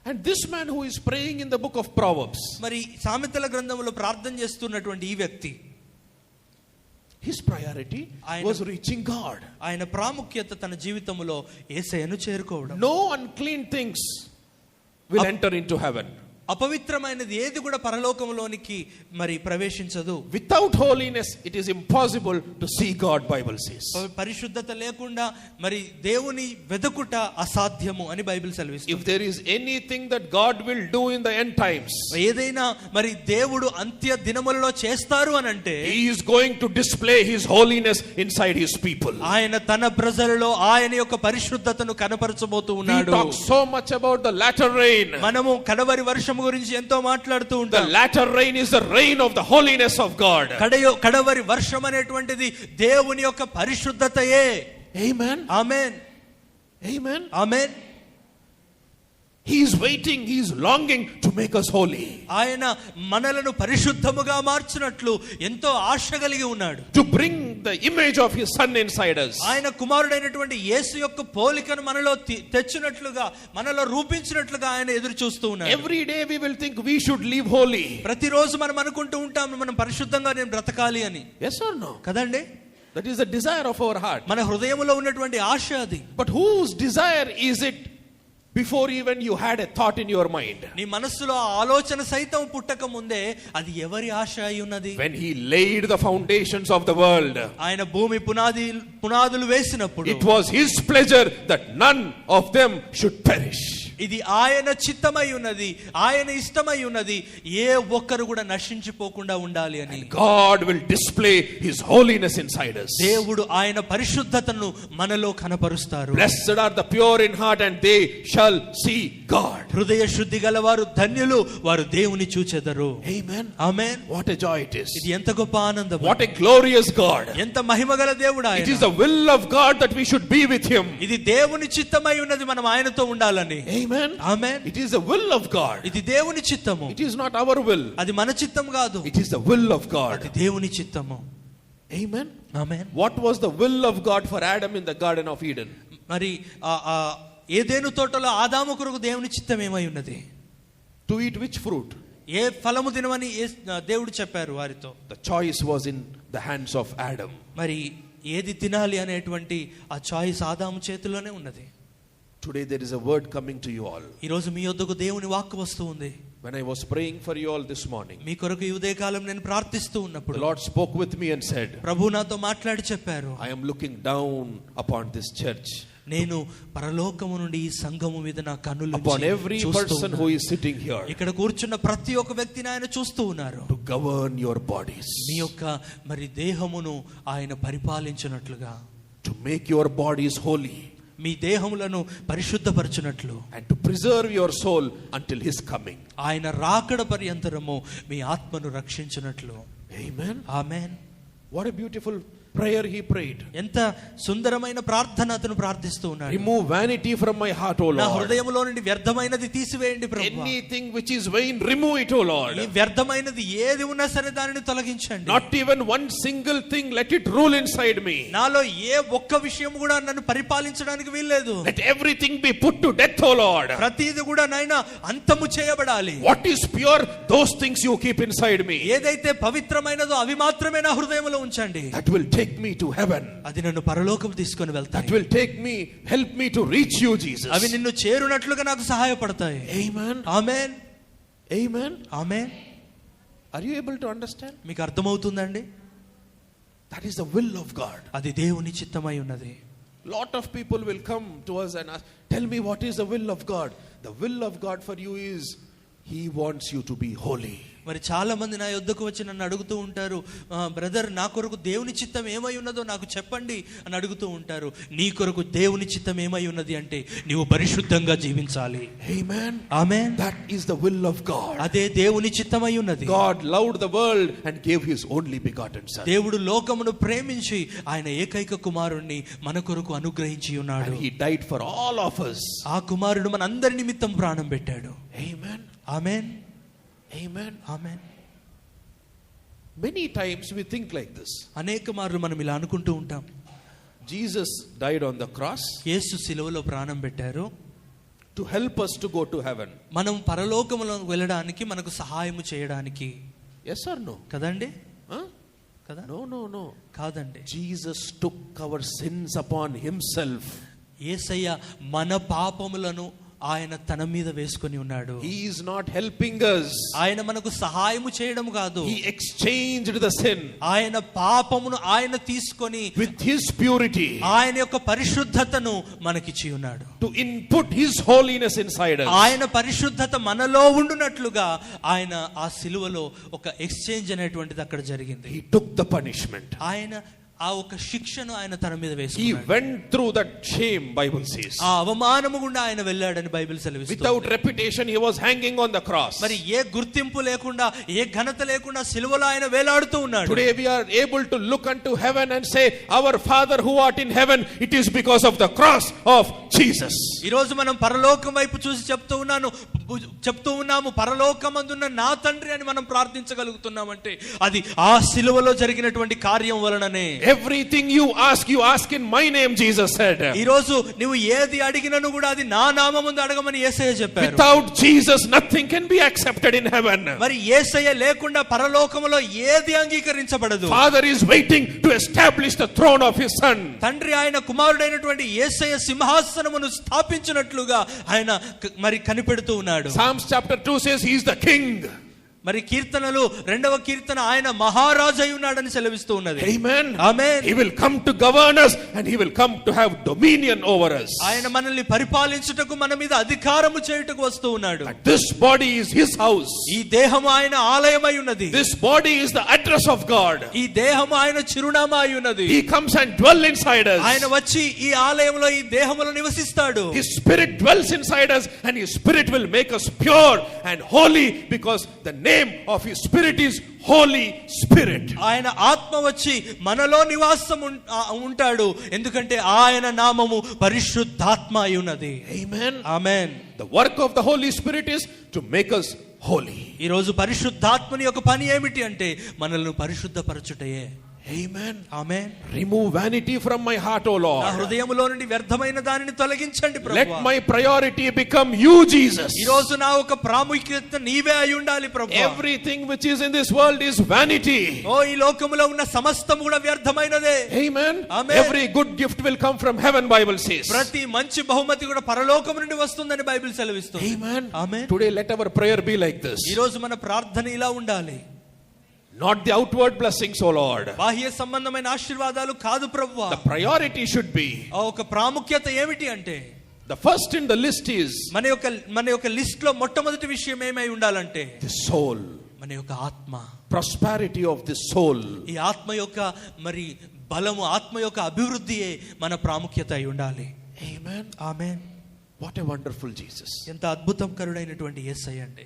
And this man who is praying in the book of Proverbs, మరి సామెతల గ్రంథంలో ప్రార్థన చేస్తున్నటువంటి ఈ వ్యక్తి, his priority was reaching God. ఆయన ప్రాముఖ్యత తన జీవితంలో యేసయ్యను చేరుకోవడం. No unclean things will enter into heaven. అపవిత్రమైనది ఏది కూడా పరలోకంలోనికి మరి ప్రవేశించదు. Without holiness it is impossible to see God, Bible says. పరిశుద్ధత లేకుండా మరి దేవుని వెదకుట అసాధ్యము అని బైబిల్ సెలవిస్తుంది. If there is anything that God will do in the end times, ఏదైనా మరి దేవుడు అంత్య దినములలో చేస్తారు అని అంటే, he is going to display his holiness inside his people. ఆయన తన ప్రజలలో ఆయన యొక్క పరిశుద్ధతను కనపరచబోతూ We ఉన్నాడు. talk so much about the latter rain. మనము కడవరి వర్షం గురించి ఎంతో మాట్లాడుతూ The ఉంటాం. latter rain is the rain of the holiness of God. కడవరి వర్షం అనేటువంటిది దేవుని యొక్క పరిశుద్ధతయే. Amen. Amen. Amen. Amen. He is waiting, he is longing to make us holy. ఆయన మనలను పరిశుద్ధముగా మార్చినట్లు ఎంతో ఆశ కలిగి ఉన్నాడు. To bring the image of his son inside us. ఆయన కుమారుడైనటువంటి యేసు యొక్క పోలికను మనలో తెచ్చినట్లుగా, మనలో రూపించినట్లుగా ఆయన ఎదురు చూస్తూ ఉన్నాడు. Every day we will think we should live holy. ప్రతిరోజు మనం అనుకుంటూ ఉంటాం మనం పరిశుద్ధంగా నేను బ్రతకాలి అని. Yes or no? కదండి? That is the desire of our heart. మన హృదయంలో ఉన్నటువంటి ఆశ అది. But whose desire is it before even you had a thought in your mind? నీ మనస్సులో ఆలోచన సైతం పుట్టక ముందే అది ఎవరి ఆశ అయి ఉన్నది? When he laid the foundations of the world, ఆయన భూమి పునాదులు వేసినప్పుడు it was his pleasure that none of them should perish. ఇది ఆయన చిత్తమై ఉన్నది, ఆయన ఇష్టమై ఉన్నది, ఏ ఒక్కరు కూడా నశించిపోకుండా ఉండాలి అని. God will display his holiness inside us. దేవుడు ఆయన పరిశుద్ధతను మనలో కనపరుస్తారు. Blessed are the pure in heart and they shall see God. హృదయ శుద్ధి గలవారు ధన్యులు, వారు దేవుని చూచెదరు. Amen. Amen. What a joy it is. ఇది ఎంత గొప్ప ఆనందం. What a glorious God. ఎంత మహిమగల దేవుడు ఆయన. It is the will of God that we should be with him. ఇది దేవుని చిత్తమై ఉన్నది మనం ఆయనతో ఉండాలని. Amen. Amen. It is the will of God. ఇది దేవుని చిత్తము. It is not our will. అది మన చిత్తం కాదు. It is the will of God. అది దేవుని చిత్తము. Amen. Amen. What was the will of God for Adam in the Garden of Eden? మరి ఏదెను తోటలో ఆదాము కొరకు దేవుని చిత్తం ఏమై ఉన్నది? To eat which fruit? ఏ ఫలము తినమని దేవుడు చెప్పారు వారితో? The choice was in the hands of Adam. మరి ఏది తినాలి అనేటువంటి ఆ చాయిస్ ఆదాము చేతిలోనే ఉన్నది. Today there is a word coming to you all. ఈ రోజు మీ యొద్దకు దేవుని వాక్కు వస్తూ ఉంది. When I was praying for you all this morning, మీ కొరకు ఈ ఉదయకాలం నేను ప్రార్థిస్తూ ఉన్నప్పుడు the Lord spoke with me and said, ప్రభు నాతో మాట్లాడి చెప్పారు, I am looking down upon this church, నేను పరలోకము నుండి ఈ సంఘము మీద నా కన్నులు upon every person who is sitting here, ఇక్కడ కూర్చున్న ప్రతి ఒక్క వ్యక్తిని ఆయన చూస్తూ ఉన్నారు. to govern your bodies, మీ యొక్క మరి దేహమును ఆయన పరిపాలించినట్లుగా, to make your bodies holy, me దేహములను పరిశుద్ధపరచునట్లు, and to preserve your soul until his coming. ఆయన రాకడ పర్యంతరము మీ ఆత్మను రక్షించునట్లు. Amen. Amen. What a beautiful prayer he prayed. ఎంత సుందరమైన ప్రార్థన అతను ప్రార్థిస్తూ ఉన్నాడు. Remove vanity from my heart, O నా Lord. హృదయములో నుండి వ్యర్థమైనది తీసివేయండి ప్రభువా. Anything which is vain, remove it, O Lord. ఈ వ్యర్థమైనది ఏది ఉన్నా సరే దానిని తొలగించండి. Not even one single thing, let it rule inside me. నాలో ఏ ఒక్క విషయం కూడా నన్ను పరిపాలించడానికి వీల్లేదు. Let everything be put to death, O Lord. ప్రతిది కూడా నాయనా అంతము చేయబడాలి. What is pure, those things you keep inside me. ఏదైతే పవిత్రమైనదో అవి మాత్రమే నా హృదయంలో ఉంచండి. That will take me to heaven. అది నన్ను పరలోకం తీసుకొని వెళ్తాయి. That will help me to reach you, Jesus. అవి నిన్ను చేరునట్లుగా నాకు సహాయపడతాయి. Amen. Amen. Amen. Amen. Are you able to understand? మీకు అర్థమవుతుందండి? That is the will of God. అది దేవుని చిత్తమై ఉన్నది. Lot of people will come to us and ask, tell me what is the will of God. The will of God for you is he wants you to be holy. మరి చాలా మంది నా యొద్దకు వచ్చి నన్ను అడుగుతూ ఉంటారు, బ్రదర్ నా కొరకు దేవుని చిత్తం ఏమై ఉన్నదో నాకు చెప్పండి అని అడుగుతూ ఉంటారు. నీ కొరకు దేవుని చిత్తం ఏమై ఉన్నది అంటే నీవు పరిశుద్ధంగా జీవించాలి. Amen. Amen. That is the will of God. అదే దేవుని చిత్తమై ఉన్నది. God loved the world and gave his only begotten son. దేవుడు లోకమును ప్రేమించి ఆయన ఏకైక కుమారుణ్ణి మన కొరకు అనుగ్రహించి ఉన్నాడు. And he died for all of us. ఆ కుమారుడు మన అందరి నిమిత్తం ప్రాణం పెట్టాడు. Amen. Amen. Amen. Amen. Many times we think like this. అనేక మార్లు మనం ఇలా అనుకుంటూ ఉంటాం. Jesus died on the cross యేసు శిలువలో ప్రాణం పెట్టారు to help us to go to heaven. మనం పరలోకములోకి వెళ్ళడానికి, మనకు సహాయము చేయడానికి. Yes or no? కదండి? Huh? కదా? No. కాదండి. Jesus took our sins upon himself. యేసయ్య మన పాపములను ఆయన తన మీద వేసుకొని ఉన్నాడు. He is not helping us. ఆయన మనకు సహాయము చేయడం కాదు. He exchanged the sin ఆయన పాపమును ఆయన తీసుకొని with his purity ఆయన యొక్క పరిశుద్ధతను మనకిచ్చి ఉన్నాడు. to input his holiness inside us. ఆయన పరిశుద్ధత మనలో ఉండునట్లుగా ఆయన ఆ సిలువలో ఒక ఎక్స్చేంజ్ అనేటువంటిది అక్కడ జరిగింది. He took the punishment. ఆయన ఆ ఒక శిక్షను ఆయన తన మీద He వేసుకున్నాడు. went through that shame, Bible says. ఆ అవమానము గుండా ఆయన వెళ్ళాడని బైబిల్ సెలవిస్తుంది. Without reputation he was hanging on the cross. మరి ఏ గుర్తింపు లేకుండా, ఏ ఘనత లేకుండా సిలువలో ఆయన వేలాడుతూ ఉన్నాడు. Today we are able to look unto heaven and say, our Father who art in heaven, it is because of the cross of Jesus. ఈ రోజు మనం పరలోకం వైపు చూసి చెప్తూ ఉన్నాము పరలోకమందున్న నా తండ్రి అని మనం ప్రార్థించగలుగుతున్నామంటే అది ఆ సిలువలో జరిగినటువంటి కార్యం వలననే. Everything you ask in my name, Jesus said. ఈ రోజు నువ్వు ఏది అడిగినను కూడా అది నా నామముందు అడగమని యేసయ్య చెప్పారు. Without Jesus nothing can be accepted in heaven. మరి యేసయ్య లేకుండా పరలోకములో ఏది అంగీకరించబడదు. Father is waiting to establish the throne of his son. తండ్రి ఆయన కుమారుడైనటువంటి యేసయ్య సింహాసనమును స్థాపించినట్లుగా ఆయన మరి కనిపెడుతూ ఉన్నాడు. Psalms chapter 2 says he is the king. మరి కీర్తనలు 2వ కీర్తన ఆయన మహారాజు అయి ఉన్నాడని సెలవిస్తూ ఉన్నది. Amen. Amen. He will come to govern us and he will come to have dominion over us. ఆయన మనల్ని పరిపాలించుటకు, మన మీద అధికారము చేయుటకు వస్తూ ఉన్నాడు. But this body is his house. ఈ దేహము ఆయన ఆలయమై ఉన్నది. This body is the address of God. ఈ దేహము ఆయన చిరునామా అయి ఉన్నది. He comes and dwells inside us. ఆయన వచ్చి ఈ ఆలయంలో, ఈ దేహములో నివసిస్తాడు. His spirit dwells inside us and his spirit will make us pure and holy because the name of his spirit is Holy Spirit. ఆయన ఆత్మ వచ్చి మనలో నివాసం ఉంటాడు, ఎందుకంటే ఆయన నామము పరిశుద్ధాత్మ అయి ఉన్నది. Amen. Amen. The work of the Holy Spirit is to make us holy. ఈ రోజు పరిశుద్ధాత్మని యొక్క పని ఏమిటి అంటే మనల్ని పరిశుద్ధపరచుటయే. Amen. Amen. Remove vanity from my heart, O Lord. నా హృదయములో నుండి వ్యర్థమైన దానిని తొలగించండి ప్రభువా. Let my priority become you, Jesus. ఈ రోజు నా ఒక ప్రాముఖ్యత నీవే అయి ఉండాలి ప్రభువా. Everything which is in this world is vanity. ఓ ఈ లోకములో ఉన్న సమస్తం కూడా వ్యర్థమైనదే. Amen. Amen. Every good gift will come from heaven, Bible says. ప్రతి మంచి బహుమతి కూడా పరలోకం నుండి వస్తుందని బైబిల్ సెలవిస్తుంది. Amen. Amen. Today let our prayer be like this. ఈ రోజు మన ప్రార్థన ఇలా ఉండాలి. Not the outward blessings, O Lord. బాహ్య సంబంధమైన ఆశీర్వాదాలు కాదు ప్రభువా. The priority should be, ఒక ప్రాముఖ్యత ఏమిటి అంటే, the first in the list is మన యొక్క లిస్ట్ లో మొట్టమొదటి విషయం ఏమై ఉండాలంటే the soul. మన యొక్క ఆత్మ. Prosperity of the soul. ఈ ఆత్మ యొక్క మరి బలము, ఆత్మ యొక్క అభివృద్ధియే మన ప్రాముఖ్యత అయి ఉండాలి. Amen. Amen. What a wonderful Jesus. ఎంత అద్భుతకరుడైనటువంటి యేసయ్య అండి.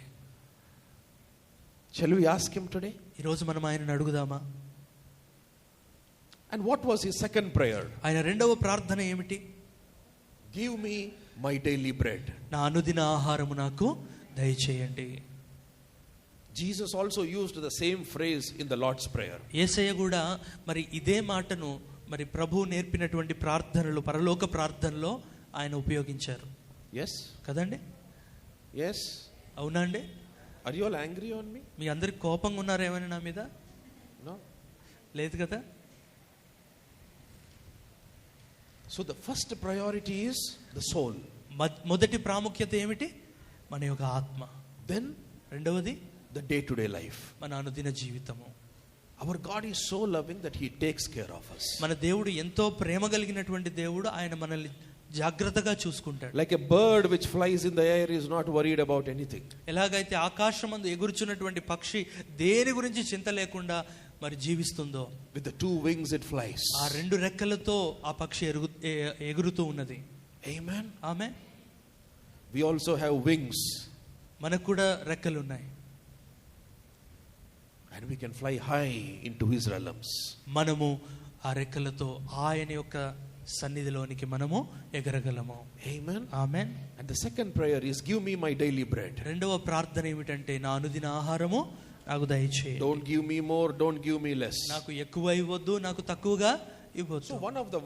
Shall we ask him today? ఈ రోజు మనం ఆయనను అడుగుదామా? And what was his second prayer? ఆయన రెండవ ప్రార్థన ఏమిటి? Give me my daily bread. నా అనుదిన ఆహారము నాకు దయచేయండి. Jesus also used the same phrase in the Lord's Prayer. యేసయ్య కూడా మరి ఇదే మాటను మరి ప్రభువు నేర్పినటువంటి ప్రార్థనలు, పరలోక ప్రార్థనలో ఆయన ఉపయోగించారు. Yes? కదండి? Yes? అవునా అండి? Are you all angry on me? మీ అందరికి కోపంగా ఉన్నారా ఏమైనా నా మీద? No? లేదు కదా? So the first priority is the soul. మొదటి ప్రాముఖ్యత ఏమిటి? మన యొక్క ఆత్మ. Then రెండవది the day-to-day life. మన అనుదిన జీవితము. Our God is so loving that he takes care of us. మన దేవుడు ఎంతో ప్రేమ కలిగినటువంటి దేవుడు. ఆయన మనల్ని జాగ్రత్తగా చూసుకుంటాడు. Like a bird which flies in the air is not worried about anything. ఎలాగైతే ఆకాశమందు ఎగురుచున్నటువంటి పక్షి దేని గురించి చింత లేకుండా మరి జీవిస్తుందో, With the two wings it flies. ఆ రెండు రెక్కలతో ఆ పక్షి ఎగురుతూ ఉన్నది. Amen. Amen. We also have wings మనకు కూడా రెక్కలు ఉన్నాయి. and we can fly high into his realms. మనము ఆ రెక్కలతో ఆయన యొక్క సన్నిధిలోనికి మనము ఎగరగలము. Amen. Amen. And the second prayer is give me my daily bread. రెండవ ప్రార్థన ఏమిటంటే నా అనుదిన ఆహారము నాకు దయచేయి. Don't give me more, don't give me less. నాకు ఎక్కువ ఇవ్వద్దు, నాకు తక్కువగా So ఇవ్వద్దు. one of the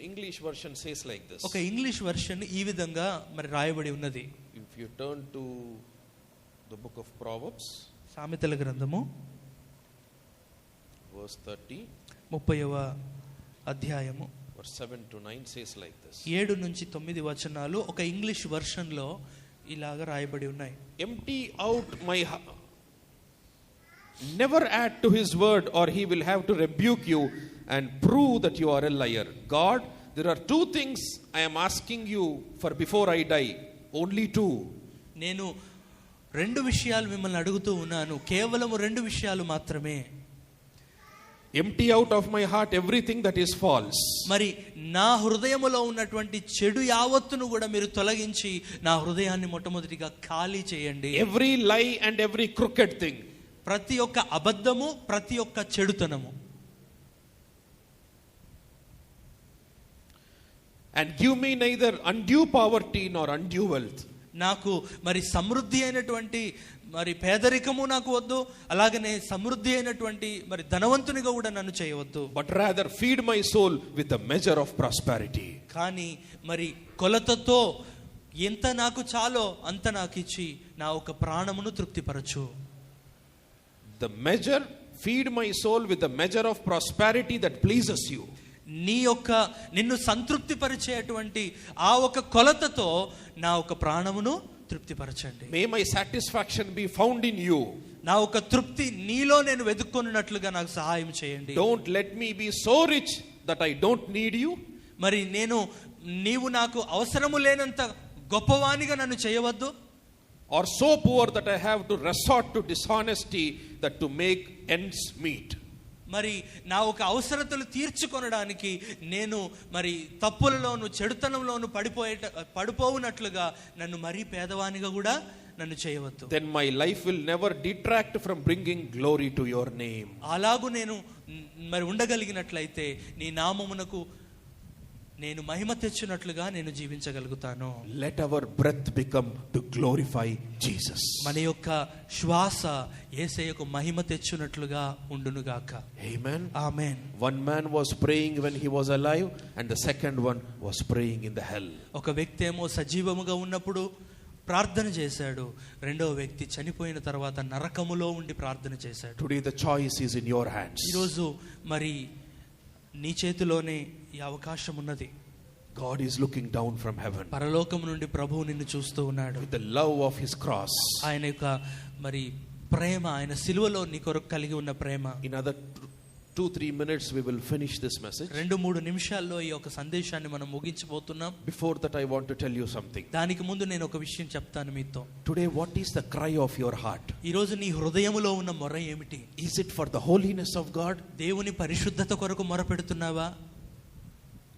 English version says like this. ఒక ఇంగ్లీష్ వెర్షన్ ఈ విధంగా మరి రాయబడి ఉన్నది. If you turn to the book of Proverbs, సామెతల గ్రంథము verse 30, 30వ అధ్యాయము verse 7 to 9 says like this. 7 నుంచి 9 వచనాలు ఒక ఇంగ్లీష్ వెర్షన్ లో ఇలాగ రాయబడి ఉన్నాయి. Empty out my never add to his word or he will have to rebuke you and prove that you are a liar. God, there are two things I am asking you for before I die. Only two. నేను రెండు విషయాలు మిమ్మల్ని అడుగుతూ ఉన్నాను, కేవలం రెండు విషయాలు మాత్రమే. Empty out of my heart everything that is false. మరి నా హృదయములో ఉన్నటువంటి చెడు యావత్తును కూడా మీరు తొలగించి నా హృదయాన్ని మొట్టమొదటిగా ఖాళీ చేయండి. Every lie and every crooked thing. ప్రతి ఒక్క అబద్ధము, ప్రతి ఒక్క చెడుతనము. And give me neither undue poverty nor undue wealth. నాకు మరి సమృద్ధి అయినటువంటి మరి పేదరికము నాకు వద్దు, అలాగనే సమృద్ధి అయినటువంటి మరి ధనవంతునిగా కూడా నన్ను చేయవద్దు. But rather feed my soul with the measure of prosperity. కానీ మరి కొలతతో ఎంత నాకు చాలో అంత నాకు ఇచ్చి నా ఒక ప్రాణమును తృప్తిపరచు. The measure, feed my soul with the measure of prosperity that pleases you. నీ యొక్క నిన్ను సంతృప్తి పరిచేటువంటి ఆ ఒక కొలతతో నా ఒక ప్రాణమును తృప్తిపరచండి. May my satisfaction be found in you. నా ఒక తృప్తి నీలో నేను వెతుక్కున్నట్లుగా నాకు సహాయం చేయండి. Don't let me be so rich that I don't need you. మరి నీవు నాకు అవసరము లేనంత గొప్పవానిగా నన్ను చేయవద్దు. Or so poor that I have to resort to dishonesty that to make ends meet. మరి నా ఒక అవసరతలు తీర్చుకొనడానికి నేను మరి తప్పులలోను చెడుతనంలోను పడిపోవునట్లుగా నన్ను మరీ పేదవానిగా కూడా నన్ను చేయవద్దు. Then my life will never detract from bringing glory to your name. అలాగూ నేను మరి ఉండగలిగినట్లయితే నీ నామమునకు నేను మహిమ తెచ్చినట్లుగా నేను జీవించగలుగుతాను. Let our breath become to glorify Jesus. మన యొక్క శ్వాస యేసయ్యకు మహిమ తెచ్చినట్లుగా ఉండునుగాక. Amen. Amen. One man was praying when he was alive and the second one was praying in the hell. ఒక వ్యక్తి ఏమో సజీవముగా ఉన్నప్పుడు ప్రార్థన చేశాడు, రెండవ వ్యక్తి చనిపోయిన తర్వాత నరకములో ఉండి ప్రార్థన చేశాడు. Today the choice is in your hands. ఈరోజు మరి నీ చేతిలోనే ఈ అవకాశం ఉన్నది. God is looking down from heaven పరలోకం నుండి ప్రభువు నిన్ను చూస్తూ ఉన్నాడు. with the love of his cross. ఆయన యొక్క మరి ప్రేమ, ఆయన సిలువలో నీ కొరకు కలిగి ఉన్న ప్రేమ. In another 2-3 minutes we will finish this message. 2-3 నిమిషాల్లో ఈ యొక్క సందేశాన్ని మనం ముగించబోతున్నాం. Before that I want to tell you something. దానికి ముందు నేను ఒక విషయం చెప్తాను మీతో. Today what is the cry of your heart? ఈ రోజు నీ హృదయములో ఉన్న మొర ఏమిటి? Is it for the holiness of God? దేవుని పరిశుద్ధత కొరకు మొరపెడుతున్నావా?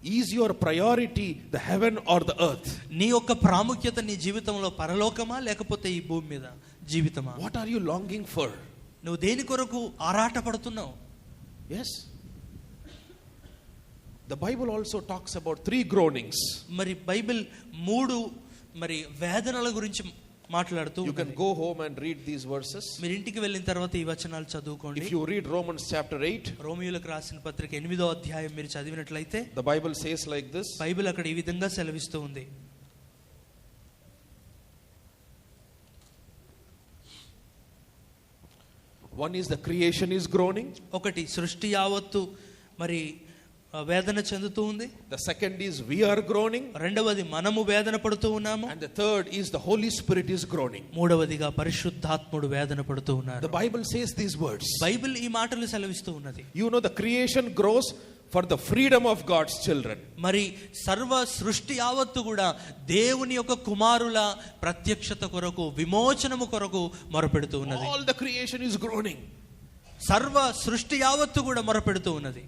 Is your priority the heaven or the earth? నీ యొక్క ప్రాముఖ్యత నీ జీవితంలో పరలోకమా లేకపోతే ఈ భూమి మీద జీవితమా? What are you longing for? నువ్వు దేని కొరకు ఆరాటపడుతున్నావు? Yes. The Bible also talks about 3 groanings. మరి బైబిల్ 3 మరి వేదనల గురించి మాట్లాడుతూ You can go home and read these verses. మీరు ఇంటికి వెళ్ళిన తర్వాత ఈ వచనాలు చదువుకోండి. If you read Romans chapter 8, రోమీయులకు రాసిన పత్రిక 8వ అధ్యాయం మీరు చదివినట్లయితే the Bible says like this. Bible అక్కడ ఈ విధంగా సెలవిస్తూ ఉంది. One is the creation is groaning. ఒకటి సృష్టి యావత్తు మరి వేదన చెందుతూ ఉంది. The second is we are groaning. రెండవది మనము వేదన పడుతూ ఉన్నాము. And the third is the Holy Spirit is groaning. మూడవదిగా పరిశుద్ధాత్ముడు వేదన పడుతూ ఉన్నారు. The Bible says these words. Bible ఈ మాటలు సెలవిస్తూ ఉన్నది. You know the creation grows for the freedom of God's children. మరి సర్వ సృష్టి యావత్తు కూడా దేవుని యొక్క కుమారుల ప్రత్యక్షత కొరకు విమోచనము కొరకు మొరపెడుతూ ఉన్నది. All the creation is groaning. సర్వ సృష్టి యావత్తు కూడా మొరపెడుతూ ఉన్నది.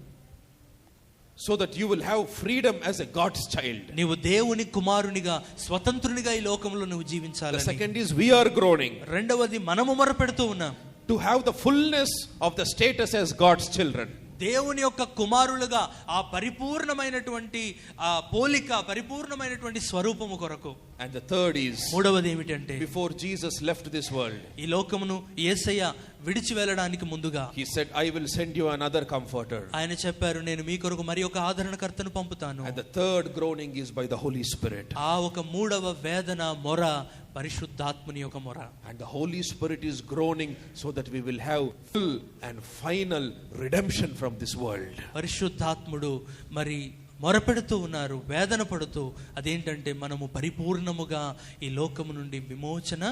So that you will have freedom as a God's child. నీవు దేవుని కుమారునిగా స్వతంత్రునిగా ఈ లోకంలో నువ్వు జీవించాలి. The second is we are groaning. రెండవది మనము మొరపెడుతూ ఉన్నాం. To have the fullness of the status as God's children. దేవుని యొక్క కుమారులుగా ఆ పరిపూర్ణమైనటువంటి ఆ పోలిక పరిపూర్ణమైనటువంటి స్వరూపము కొరకు. And the third is మూడవది ఏమిటంటే before Jesus left this world, ఈ లోకమును యేసయ్య విడిచి వెళ్ళడానికి ముందుగా he said, I will send you another comforter. ఆయన చెప్పారు, నేను మీ కొరకు మరి ఒక ఆదరణకర్తను పంపుతాను. And the third groaning is by the Holy Spirit. ఆ ఒక మూడవ వేదన మొర పరిశుద్ధాత్ముని యొక్క మొర. And the Holy Spirit is groaning so that we will have full and final redemption from this world. పరిశుద్ధాత్ముడు మరి మొరపెడుతూ ఉన్నారు, వేదన పడుతూ. అదేంటంటే మనము పరిపూర్ణముగా ఈ లోకము నుండి విమోచన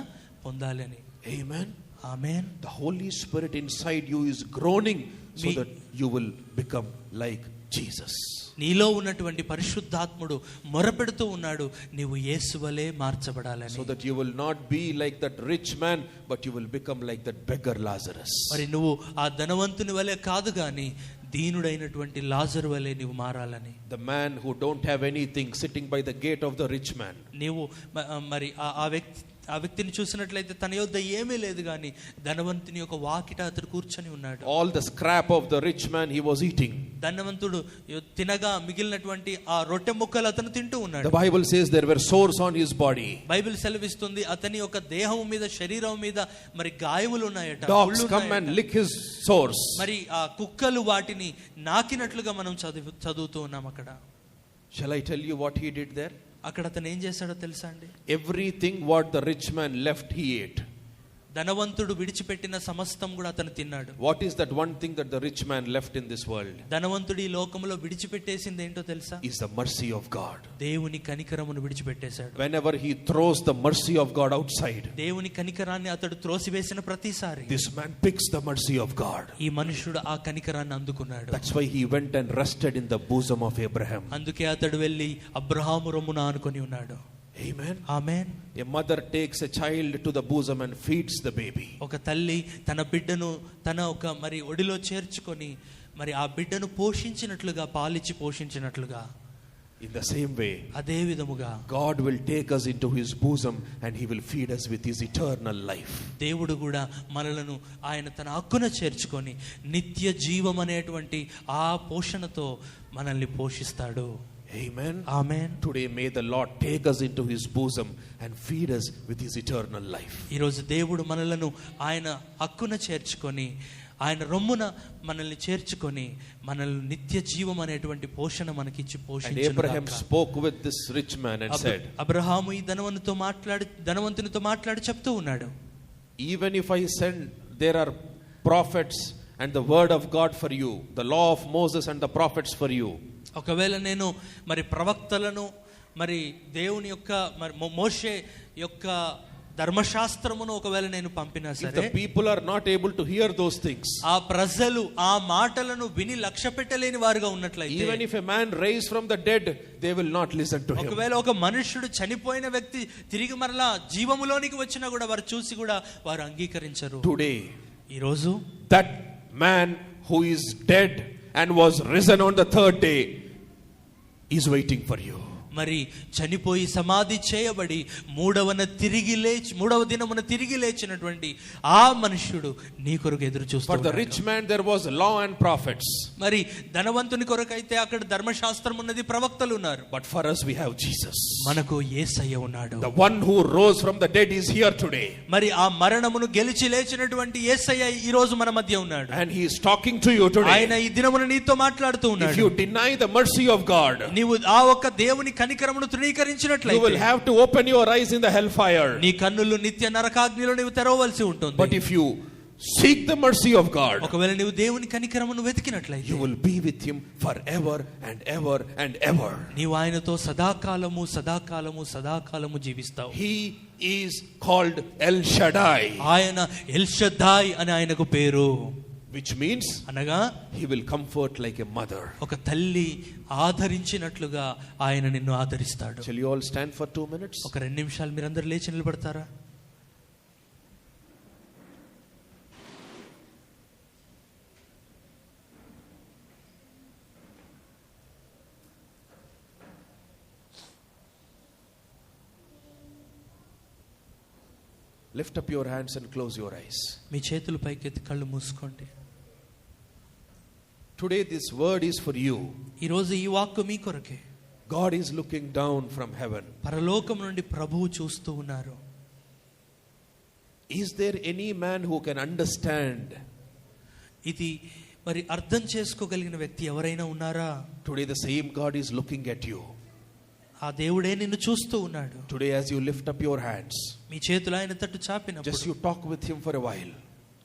పొందాలని. Amen. Amen. The Holy Spirit inside you is groaning so that you will become like Jesus. నీలో ఉన్నటువంటి పరిశుద్ధాత్ముడు మొరపెడుతూ ఉన్నాడు, నీవు యేసువలే మార్చబడాలని. So that you will not be like that rich man, but you will become like that beggar Lazarus. మరి నువ్వు ఆ ధనవంతుని వలె కాదు గాని దీనుడైనటువంటి లాజరు వలె నీవు మారాలని. The man who don't have anything sitting by the gate of the rich man. నీవు మరి ఆ వ్యక్తిని చూసినట్లయితే తన యొద్ద ఏమీ లేదు కానీ ధనవంతుని యొక్క వాకిట అతడు కూర్చొని ఉన్నాడు. All the scrap of the rich man he was eating. ధనవంతుడు తినగా మిగిలినటువంటి ఆ రొట్టె ముక్కలు అతను తింటూ ఉన్నాడు. The Bible says there were sores on his body. Bible సెలవిస్తుంది అతని యొక్క దేహం మీద శరీరం మీద మరి గాయములు ఉన్నాయట. Dogs come and lick his sores. మరి ఆ కుక్కలు వాటిని నాకినట్లుగా మనం చదువుతూ ఉన్నాం అక్కడ. Shall I tell you what he did there? అక్కడ అతను ఏం చేశాడో తెలుసా అండి? Everything what the rich man left he ate. ధనవంతుడు విడిచిపెట్టిన సమస్తం కూడా అతను తిన్నాడు. What is that one thing that the rich man left in this world? ధనవంతుడు ఈ లోకంలో విడిచిపెట్టేసింది ఏంటో తెలుసా? Is the mercy of God. దేవుని కనికరమును విడిచిపెట్టేశాడు. Whenever he throws the mercy of God outside, దేవుని కనికరాన్ని అతడు త్రోసివేసిన ప్రతిసారి this man picks the mercy of God. ఈ మనుషుడు ఆ కనికరాన్ని అందుకున్నాడు. That's why he went and rested in the bosom of Abraham. అందుకే అతడు వెళ్ళి అబ్రహాము రొమ్మున ఆనుకొని ఉన్నాడు. Amen. Amen. A mother takes a child to the bosom and feeds the baby. ఒక తల్లి తన బిడ్డను తన ఒక మరి ఒడిలో చేర్చుకొని మరి ఆ బిడ్డను పోషించినట్లుగా పాలిచ్చి పోషించినట్లుగా In the same way, అదే విధముగా God will take us into his bosom and he will feed us with his eternal life. దేవుడు కూడా మనలను ఆయన తన హక్కున చేర్చుకొని నిత్య జీవం అనేటువంటి ఆ పోషణతో మనల్ని పోషిస్తాడు. Amen. Amen. Today may the Lord take us into his bosom and feed us with his eternal life. ఈ రోజు దేవుడు మనలను ఆయన హక్కున చేర్చుకొని ఆయన రొమ్మున మనల్ని చేర్చుకొని మనల్ని నిత్య జీవం అనేటువంటి పోషణ మనకిచ్చి పోషించును. And Abraham spoke with this rich man and said, Abraham ఈ ధనవంతునితో మాట్లాడి చెప్తూ ఉన్నాడు, even if I send there are prophets and the word of God for you, the law of Moses and the prophets for you. ఒకవేళ నేను మరి ప్రవక్తలను మరి దేవుని యొక్క మరి మోషే యొక్క ధర్మశాస్త్రమును ఒకవేళ నేను పంపినా సరే, if the people are not able to hear those things, ఆ ప్రజలు ఆ మాటలను విని లక్ష్య పెట్టలేని వారుగా ఉన్నట్లయితే, even if a man raised from the dead, they will not listen to him. ఒకవేళ ఒక మనుష్యుడు చనిపోయిన వ్యక్తి తిరిగి మరలా జీవములోనికి వచ్చినా కూడా వారు చూసి కూడా వారు అంగీకరించరు. Today, ఈ రోజు that man who is dead and was risen on the third day, is waiting for you. మరి చనిపోయి సమాధి చేయబడి మూడవ దినమున తిరిగి లేచినటువంటి ఆ మనుష్యుడు నీ కొరకు ఎదురు For చూస్తున్నాడు. the rich man there was law and prophets. మరి ధనవంతుని కొరకైతే అక్కడ ధర్మశాస్త్రం ఉన్నది, ప్రవక్తలు ఉన్నారు. But for us we have Jesus. మనకు యేసయ్య ఉన్నాడు. The one who rose from the dead is here today. మరి ఆ మరణమును గెలిచి లేచినటువంటి యేసయ్య ఈ రోజు మన మధ్య ఉన్నాడు. And he is talking to you today. ఆయన ఈ దినమున నీతో మాట్లాడుతూ If ఉన్నాడు. you deny the mercy of God, నీవు ఆ ఒక్క దేవుని కనికరమును you తృణీకరించినట్లయితే will have to open your eyes in the hellfire. నీ కన్నులు నిత్య నరకాగ్నిలో నీవు తెరవవలసి ఉంటుంది. But if you seek the mercy of God, ఒకవేళ నీవు దేవుని కనికరమును వెతికినట్లయితే you will be with him forever and ever and ever. నీవు ఆయనతో సదాకాలము సదాకాలము సదాకాలము జీవిస్తావు. He is called El Shaddai, ఆయన ఎల్ షద్దాయ్ అని ఆయనకు పేరు. which means అనగా he will comfort like a mother. ఒక తల్లి ఆదరించినట్లుగా ఆయన నిన్ను ఆదరిస్తాడు. Shall you all stand for 2 minutes? ఒక 2 నిమిషాలు మీరందరూ లేచి నిలబడతారా? Lift up your hands and close your eyes. మీ చేతులు పైకెత్తి కళ్ళు మూసుకోండి. Today this word is for you. ఈ రోజు ఈ వాక్కు మీ కొరకే. God is looking down from heaven. పరలోకం నుండి ప్రభువు చూస్తూ ఉన్నారు. Is there any man who can understand? ఇది మరి అర్థం చేసుకోగలిగిన వ్యక్తి ఎవరైనా ఉన్నారా? Today the same God is looking at you. ఆ దేవుడే నిన్ను చూస్తూ ఉన్నాడు. Today as you lift up your hands, మీ చేతులు ఆయన తట్టు చాపినప్పుడు just you talk with him for a while.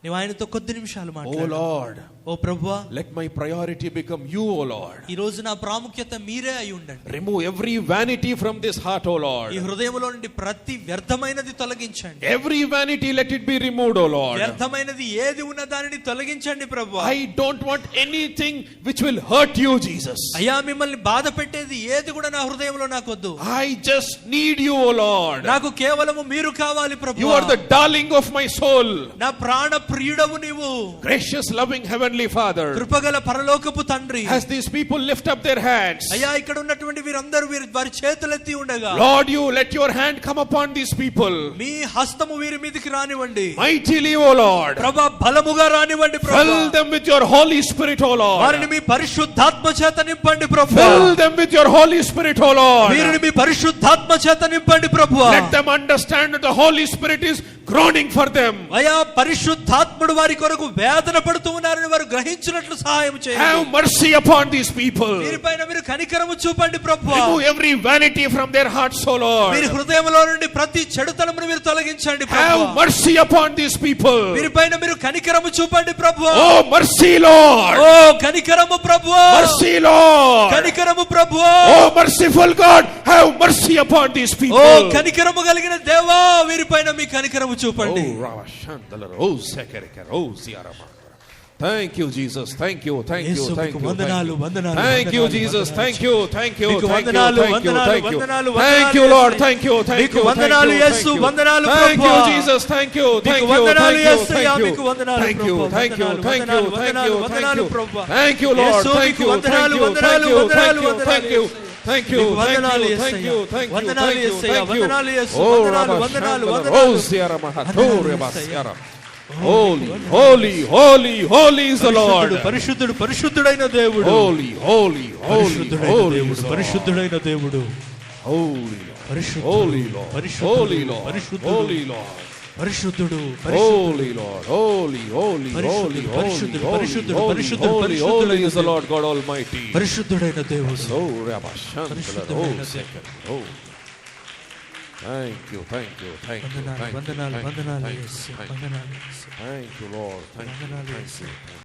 నీవు ఆయనతో కొద్ది నిమిషాలు Oh మాట్లాడు. Lord, ఓ ప్రభువా, let my priority become you, O Lord. ఈ రోజు నా ప్రాముఖ్యత మీరే అయి ఉండండి. Remove every vanity from this heart, O Lord. ఈ హృదయములో నుండి ప్రతి వ్యర్థమైనది తొలగించండి. Every vanity let it be removed, O Lord. వ్యర్థమైనది ఏది ఉన్న దానిని తొలగించండి ప్రభువా. I don't want anything which will hurt you, Jesus. అయ్యా, మిమ్మల్ని బాధ పెట్టేది ఏది కూడా నా హృదయంలో నాకొద్దు. I just need you, O Lord. నాకు కేవలము మీరు కావాలి ప్రభువా. You are the darling of my soul. నా ప్రాణ ప్రియుడవు నీవు. Gracious, loving Heavenly Father. కృపగల పరలోకపు తండ్రి. As these people lift up their hands, అయ్యా, ఇక్కడ ఉన్నటువంటి వీరందరూ వారి చేతులెత్తి ఉండగా, Lord, you let your hand come upon these people. మీ హస్తము వీరి మీదకి రానివ్వండి. Mightily, O Lord. ప్రభువా, బలముగా రానివ్వండి ప్రభువా. Fill them with your Holy Spirit, O Lord. వారిని మీ పరిశుద్ధాత్మ చేత నింపండి ప్రభువా. Fill them with your Holy Spirit, O Lord. వీరిని మీ పరిశుద్ధాత్మ చేత నింపండి ప్రభువా. Let them understand that the Holy Spirit is groaning for them. అయ్యా, పరిశుద్ధాత్ముడు వారి కొరకు వేదన పడుతూ ఉన్నారని వారు గ్రహించినట్లు సహాయం చేయండి. Have mercy upon these people. వీరిపైన మీరు కనికరము చూపండి ప్రభువా. Remove every vanity from their hearts, O Lord. వీరి హృదయంలో నుండి ప్రతి చెడుతనమును మీరు తొలగించండి ప్రభువా. Have mercy upon these people. వీరిపైన మీరు కనికరము చూపండి ప్రభువా. Oh, mercy, Lord. ఓ కనికరము ప్రభువా. Mercy, Lord. కనికరము ప్రభువా. Oh, merciful God, have mercy upon these oh people. కనికరము కలిగిన దేవా, వీరిపైన మీ కనికరము చూపండి. Oh, Ravashandala, oh, Sekerika, oh, Ziarama. Thank you, Jesus. Thank you. Thank you. Thank you. వందనాలు, వందనాలు, Thank you, వందనాలు, Jesus. వందనాలు. Thank you. Thank you. మీకు Thank you. వందనాలు, Thank you. వందనాలు, Thank you. వందనాలు, Thank వందనాలు, you, Lord. Yesayya. Thank you. Thank మీకు you. వందనాలు, Thank you. Yesu, Thank you. వందనాలు, Thank you, ప్రభువా. Jesus. Thank you. Thank మీకు you. వందనాలు, Thank you. యేసయ్య. Thank మీకు you. వందనాలు, Thank you. ప్రభువా. Thank you. వందనాలు, Thank you. వందనాలు, Thank you. Thank వందనాలు, you. ప్రభువా. Thank you, Lord. Yesu, Thank మీకు you. వందనాలు, Thank you. వందనాలు, Thank you. వందనాలు, Thank you. Thank you. Thank you. మీకు వందనాలు, Thank you. Yesayya. Thank you. Thank you. వందనాలు, Thank you. Yesayya. Thank you. వందనాలు, యేసు. Oh, వందనాలు, వందనాలు, Ravashandala, వందనాలు. oh, Ziarama, Hatore, Basiara. Holy, holy, holy, holy is the Lord. పరిశుద్ధుడు, పరిశుద్ధుడైన దేవుడు. Holy, holy, holy, పరిశుద్ధుడైన holy దేవుడు, is the Lord. పరిశుద్ధుడైన దేవుడు. Holy Lord, పరిశుద్ధుడు, holy Lord, పరిశుద్ధుడు, holy Lord, పరిశుద్ధుడు, holy Lord, పరిశుద్ధుడు, holy Lord, holy, holy, holy, holy, holy, పరిశుద్ధుడు, holy, పరిశుద్ధుడు, holy, పరిశుద్ధుడు, holy, holy is the పరిశుద్ధుడైన Lord God Almighty. పరిశుద్ధుడైన దేవుడు. So, Rabashandala, పరిశుద్ధుడైన oh, second, oh. Thank you, thank you, thank you, వందనాలు, thank you, వందనాలు, thank you, వందనాలు, thank you, Yesu, thank you. వందనాలు, యేసు. Thank you, Lord, thank you, వందనాలు, thank యేసు. you.